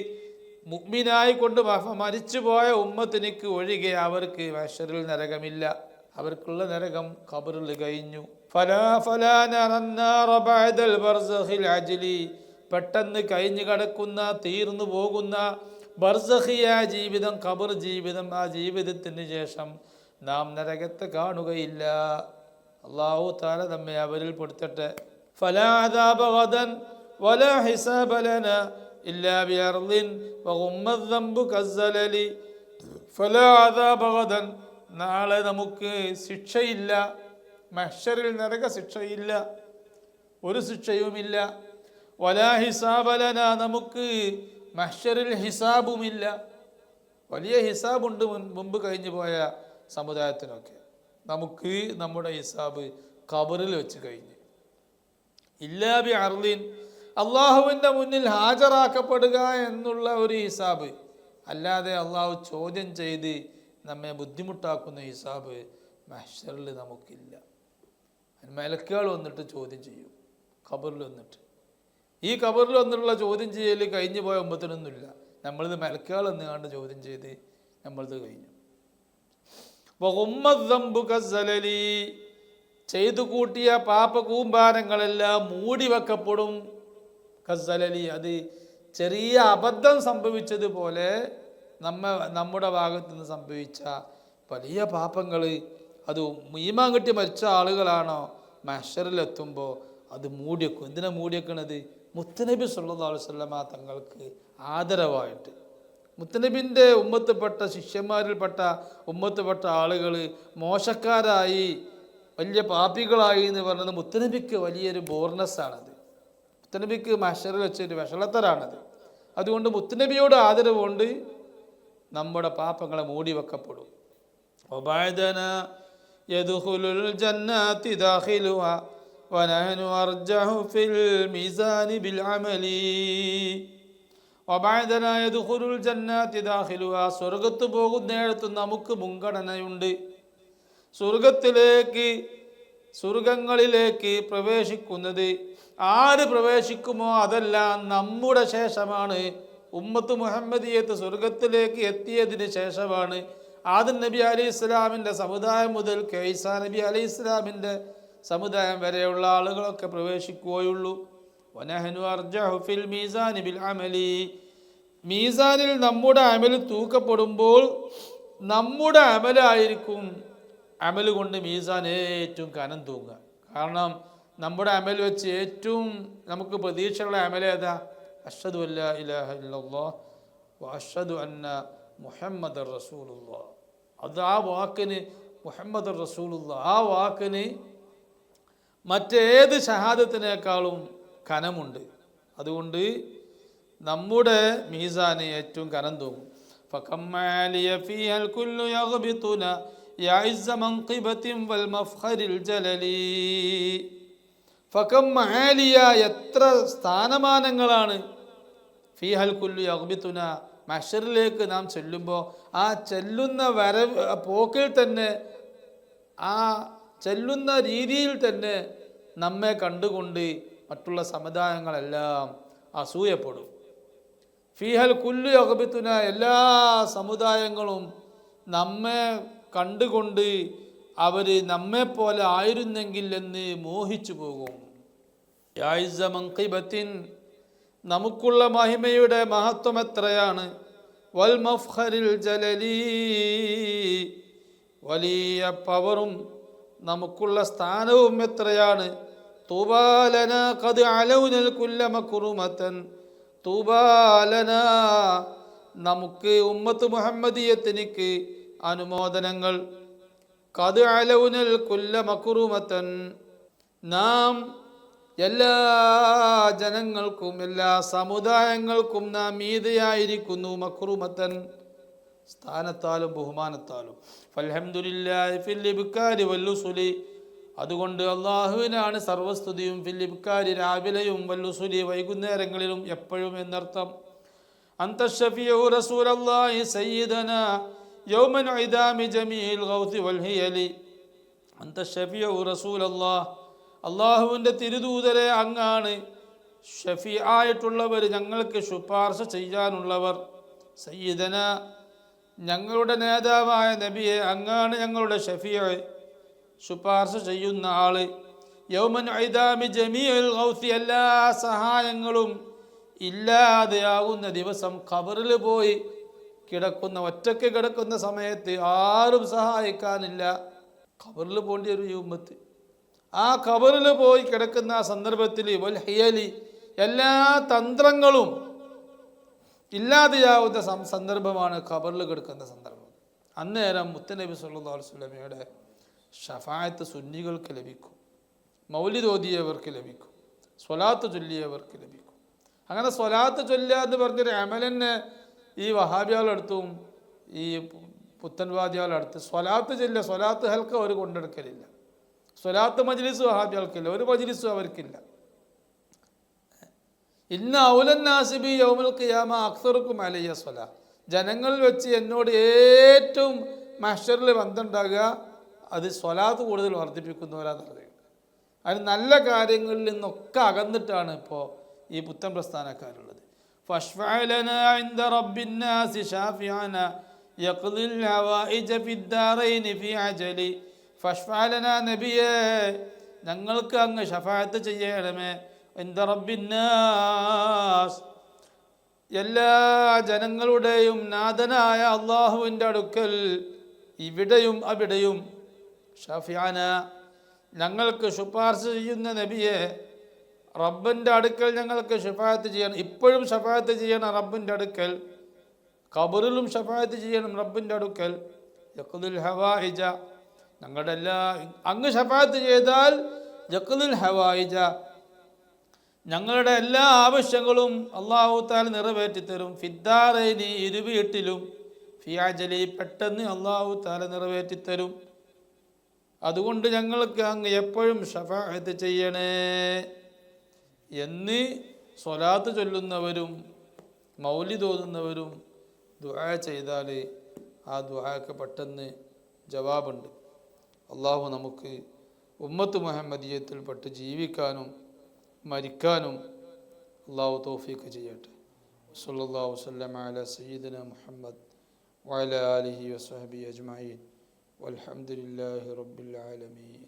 മുഅ്മിനായി കൊണ്ട് മരിച്ചുപോയ ഉമ്മത്തിനിക്ക് ഒഴികെ അവർക്ക് മഹ്ശറിൽ നരകമില്ല. അവർക്കുള്ള നരകം ഖബറിൽ കഴിഞ്ഞു. പെട്ടെന്ന് കഴിഞ്ഞു കിടക്കുന്ന തീർന്നു പോകുന്ന ബർസഖിയായ ജീവിതം, ഖബർ ജീവിതം, ആ ജീവിതത്തിന് ശേഷം നാം നരകത്തെ കാണുകയില്ല. അല്ലാഹു തആല നമ്മെ അവരിൽ പെടുത്തട്ടെ. ഫലാ അദാബ ഗദൻ വലാ ഹിസാബ ലനാ ഇല്ലാ ബിഅർളിൻ വഗുമ്മ ദംബു കസ്സലലി. ഫലാ അദാബ ഗദൻ, നാളെ നമുക്ക് ശിക്ഷയില്ല. മഹ്ശറിൽ നരക ശിക്ഷയില്ല, ഒരു ശിക്ഷയുമില്ല. വലാ ഹിസാബ ലനാ, നമുക്ക് മഹ്ശറിൽ ഹിസാബുമില്ല. വലിയ ഹിസാബുണ്ട് മുമ്പ് കഴിഞ്ഞു പോയ സമുദായത്തിനൊക്കെ. നമുക്ക് നമ്മുടെ ഹിസാബ് ഖബറിൽ വെച്ച് കഴിഞ്ഞു. ഇല്ലാ ബി അർളിൻ, അള്ളാഹുവിൻ്റെ മുന്നിൽ ഹാജരാക്കപ്പെടുക എന്നുള്ള ഒരു ഹിസാബ്, അല്ലാതെ അള്ളാഹു ചോദ്യം ചെയ്ത് നമ്മെ ബുദ്ധിമുട്ടാക്കുന്ന ഹിസാബ് മഹ്ശറിൽ നമുക്കില്ല. മലക്കുകൾ വന്നിട്ട് ചോദ്യം ചെയ്യും ഖബറിൽ വന്നിട്ട്. ഈ ഖബറിൽ വന്നിട്ടുള്ള ചോദ്യം ചെയ്യൽ കഴിഞ്ഞു പോയ ഉമ്മത്തിനൊന്നുമില്ല. നമ്മളിത് മലക്കുകൾ എന്നുകൊണ്ട് ചോദ്യം ചെയ്ത് നമ്മളിത് കഴിഞ്ഞു. ചെയ്തു കൂട്ടിയ പാപ കൂമ്പാരങ്ങളെല്ലാം മൂടി വെക്കപ്പെടും. കസ്സലലി, അത് ചെറിയ അബദ്ധം സംഭവിച്ചതുപോലെ നമ്മുടെ ഭാഗത്തു നിന്ന് സംഭവിച്ച വലിയ പാപങ്ങൾ, അത് ഈമാൻ കിട്ടി മരിച്ച ആളുകളാണോ മഹ്ശറിലെത്തുമ്പോൾ അത് മൂടിവെക്കും. എന്തിനാ മൂടിവെക്കണത്? മുത്തുനബി സല്ലല്ലാഹു അലൈഹി വസല്ലമ തങ്ങൾക്ക് ആദരവായിട്ട്. മുത്തുനബിൻ്റെ ഉമ്മത്തിൽപ്പെട്ട ശിഷ്യന്മാരിൽപ്പെട്ട ഉമ്മത്തിൽപ്പെട്ട ആളുകൾ മോശക്കാരായി വലിയ പാപികളായി എന്ന് പറയുന്നത് മുത്തുനബിക്ക് വലിയൊരു ബോർനസ്സാണത്. മുത്തുനബിക്ക് മഹ്ശറിൽ വെച്ചൊരു വിഷളത്തരാണത്. അതുകൊണ്ട് മുത്തുനബിയോട് ആദരവ് കൊണ്ട് നമ്മുടെ പാപങ്ങളെ മൂടി വെക്കപ്പെടും. വബഅദനാ യദ്ഖുലുൽ ജന്നാതി ദാഖിലുഹാ വനഹ്നു അർജഹു ഫിൽ മീസാനി ബിൽ അമലി. വബഅദനാ യദ്ഖുലുൽ ജന്നാതി ദാഖിലുഹാ, സ്വർഗ്ഗത്ത് പോകുന്നിടത്ത് നമുക്ക് മുൻഗണനയുണ്ട്. സ്വർഗങ്ങളിലേക്ക് പ്രവേശിക്കുന്നത് ആര് പ്രവേശിക്കുമോ അതെല്ലാം നമ്മുടെ ശേഷമാണ്. ഉമ്മത്ത് മുഹമ്മദിയത്ത് സ്വർഗത്തിലേക്ക് എത്തിയതിന് ശേഷമാണ് ആദം നബി അലൈഹി ഇസ്ലാമിൻ്റെ സമുദായം മുതൽ ഈസാ നബി അലൈഹി ഇസ്ലാമിൻ്റെ സമുദായം വരെയുള്ള ആളുകളൊക്കെ പ്രവേശിക്കുകയുള്ളൂ. വനഹ്നു അർജഹു ഫിൽ മീസാനി ബിൽ അമലി, മീസാനിൽ നമ്മുടെ അമൽ തൂക്കപ്പെടുമ്പോൾ നമ്മുടെ അമലായിരിക്കും അമൽ കൊണ്ട് മീസാൻ ഏറ്റവും കനം തൂങ്ങുക. കാരണം നമ്മുടെ അമൽ വെച്ച് ഏറ്റവും നമുക്ക് പ്രതീക്ഷയുള്ള അമലേതാ? അഷ്ഹദു അല്ലാ ഇലാഹ ഇല്ലല്ലാഹ് വ അഷ്ഹദു അന്ന മുഹമ്മദർ റസൂലുള്ളാഹ്. അത് ആ വാക്കിന് മുഹമ്മദർ റസൂലുള്ളാഹ്, ആ വാക്കിന് മറ്റേത് ഷഹാദത്തിനേക്കാളും കനമുണ്ട്. അതുകൊണ്ട് നമ്മുടെ മീസാന് ഏറ്റവും കനം തൂങ്ങും. ഫകമ്മലിയ ഫീഹൽ കുല്ലു യഗ്ബിതുന യാ ഇസ്സ മൻഖിബത്തിൻ വൽ മഫ്ഖരിൽ ജലലി. ഫകം മആലിയ, എത്ര സ്ഥാനമാനങ്ങളാണ്. ഫീഹൽ കുല്ലു യഗ്ബിതുന, മഹ്ശറിലേക്ക് നാം ചെല്ലുമ്പോൾ ആ ചെല്ലുന്ന പോക്കിൽ തന്നെ, ആ ചെല്ലുന്ന രീതിയിൽ തന്നെ നമ്മെ കണ്ടുകൊണ്ട് മറ്റുള്ള സമുദായങ്ങളെല്ലാം അസൂയപ്പെടും. ഫീഹൽ കുല്ലു യഗ്ബിതുന, എല്ലാ സമുദായങ്ങളും നമ്മെ കണ്ടുകൊണ്ട് അവർ നമ്മെപ്പോലെ ആയിരുന്നെങ്കിൽ എന്ന് മോഹിച്ചു പോകും. യാ ഇസ്സ മൻഖിബത്തിൻ, നമുക്കുള്ള മഹിമയുടെ മഹത്വം എത്രയാണ്. വൽ മഫ്ഖരിൽ ജലലി, വലിയ പവറും നമുക്കുള്ള സ്ഥാനവും എത്രയാണ്. തൂബാ ലനാ ഖദ് അലൗനൽ കുല്ല മക്റുമതൻ, തൂബാ ലനാ, നമുക്ക് ഉമ്മത്ത് മുഹമ്മദിയത്തിനിക്ക് അനുമോദനങ്ങൾ. ഖദ് അലൗനൽ കുല്ല മക്റുമതൻ, നാം എല്ലാ ജനങ്ങൾക്കും എല്ലാ സമുദായങ്ങൾക്കും നാം മീതയായിരിക്കുന്നു. മക്റുമതൻ, സ്ഥാനത്താലും ബഹുമാനത്താലും. ഫൽഹംദുലില്ലാഹി ഫിൽ ഇബ്കാരി വല്ലുസുലി, അതുകൊണ്ട് അള്ളാഹുവിനാണ് സർവസ്തുതിയും. ഫിൽ ഇബ്കാരി, രാവിലെയും, വല്ലുസുലി, വൈകുന്നേരങ്ങളിലും, എപ്പോഴും എന്നർത്ഥം. അൻത ശഫീഉ റസൂലല്ലാഹി സയ്യിദനാ യൗമൻ ഇദാമി ജമീഇൽ ഗൗസി വൽ ഹിയലി. അൻത ശഫീഉ റസൂലല്ലാഹ്, അള്ളാഹുവിൻ്റെ തിരുദൂതരെ അങ്ങാണ്. ഷഫീ ആയിട്ടുള്ളവർ, ഞങ്ങൾക്ക് ശുപാർശ ചെയ്യാനുള്ളവർ. സയ്യിദന, ഞങ്ങളുടെ നേതാവായ നബിയെ അങ്ങാണ് ഞങ്ങളുടെ ഷഫീഅ്, ശുപാർശ ചെയ്യുന്ന ആള്. യൗമൻ ഇദാമി ജമീഉൽ ഗൗസി, എല്ലാ സഹായങ്ങളും ഇല്ലാതെയാകുന്ന ദിവസം, ഖബറിൽ പോയി കിടക്കുന്ന, ഒറ്റയ്ക്ക് കിടക്കുന്ന സമയത്ത് ആരും സഹായിക്കാനില്ല. ഖബറിൽ പോകേണ്ടി ഒരു ഉമ്മത്ത്. ആ ഖബറിൽ പോയി കിടക്കുന്ന ആ സന്ദർഭത്തിൽ വൽ ഹിയലി, എല്ലാ തന്ത്രങ്ങളും ഇല്ലാതെയാവുന്ന സന്ദർഭമാണ് ഖബറിൽ കിടക്കുന്ന സന്ദർഭം. അന്നേരം മുത്തനബി സല്ലല്ലാഹു അലൈഹി വസല്ലമയുടെ ഷഫാഅത്ത് സുന്നികൾക്ക് ലഭിക്കും, മൗലിദ് ഓതിയവർക്ക് ലഭിക്കും, സ്വലാത്ത് ചൊല്ലിയവർക്ക് ലഭിക്കും. അങ്ങനെ സ്വലാത്ത് ചൊല്ലുക എന്ന് പറഞ്ഞൊരു അമലന്നെ ഈ വഹാബിയാളടുത്തും ഈ പുത്തൻവാദിയാളടുത്ത് സ്വലാത്ത് ചൊല്ലുക, സ്വലാത്ത് ഹൽക്ക അവർ കൊണ്ടെടുക്കലില്ല. സ്വലാത്ത് മജ്ലിസ് വഹാബിയാൾക്കില്ല, ഒരു മജ്ലിസും അവർക്കില്ല. ഇന്ന ഔലന്നാസിബി യൗമുൽ ഖിയാമ അക്സറുക്കും അലയ്യ സ്വലാ, ജനങ്ങളിൽ വെച്ച് എന്നോട് ഏറ്റവും മഹ്ശറിൽ ബന്ധമുണ്ടാകുക അത് സ്വലാത്ത് കൂടുതൽ വർദ്ധിപ്പിക്കുന്നവരാന്ന് പറയുന്നത്. അതിന് നല്ല കാര്യങ്ങളിൽ നിന്നൊക്കെ അകന്നിട്ടാണ് ഇപ്പോൾ ഈ പുത്തൻ പ്രസ്ഥാനക്കാരുള്ളത്. ഫശ്ഫഅ ലനാ ഇൻദ റബ്ബിന്നാസി ശാഫിഅന യഖ്ദിൽ ഹവായിജ ഫിദ്ദാറൈനി ഫി അജലി. ഫശ്ഫഅ ലനാ, നബിയേ ഞങ്ങൾക്ക് അങ്ങ് ശഫാഅത്ത് ചെയ്യണമേ. ഇൻദ റബ്ബിന്നാസ്, എല്ലാ ജനങ്ങളുടെയും നാഥനായ അള്ളാഹുവിൻ്റെ അടുക്കൽ, ഇവിടെയും അവിടെയും. ഷാഫിഅന, ഞങ്ങൾക്ക് ശുപാർശ ചെയ്യുന്ന നബിയെ, റബ്ബിൻ്റെ അടുക്കൽ ഞങ്ങൾക്ക് ശഫാഅത്ത് ചെയ്യണം. ഇപ്പോഴും ശഫാഅത്ത് ചെയ്യണം റബ്ബിൻ്റെ അടുക്കൽ, ഖബറിലും ശഫാഅത്ത് ചെയ്യണം റബ്ബിൻ്റെ അടുക്കൽ. യഖ്ദിൽ ഹവായിജ, ഞങ്ങളുടെ എല്ലാ, അങ്ങ് ശഫാഅത്ത് ചെയ്താൽ യഖ്ദിൽ ഹവായിജ, ഞങ്ങളുടെ എല്ലാ ആവശ്യങ്ങളും അല്ലാഹു തആല നിറവേറ്റിത്തരും. ഫിദ്ദാറൈനി, ഇരുവീട്ടിലും. ഫി അജലി, പെട്ടെന്ന് അല്ലാഹു തആല നിറവേറ്റിത്തരും. അതുകൊണ്ട് ഞങ്ങൾക്ക് അങ്ങ് എപ്പോഴും ശഫാഅത്ത് ചെയ്യണേ എന്ന് സ്വലാത്ത് ചൊല്ലുന്നവരും മൗലിദ് ഓതുന്നവരും ദുആ ചെയ്താൽ ആ ദുആക്ക് പെട്ടെന്ന് ജവാബുണ്ട്. അള്ളാഹു നമുക്ക് ഉമ്മത്ത് മുഹമ്മദിയത്തിൽപ്പെട്ട് ജീവിക്കാനും മരിക്കാനും അള്ളാഹു തൗഫീഖ് ചെയ്യട്ടെ. സല്ലല്ലാഹു വസല്ലമ അലാ സയ്യിദിന മുഹമ്മദ് വഅലാ ആലിഹി വസഹ്ബിഹി അജ്മഈൻ വൽഹംദുലില്ലാഹി റബ്ബിൽ ആലമീൻ.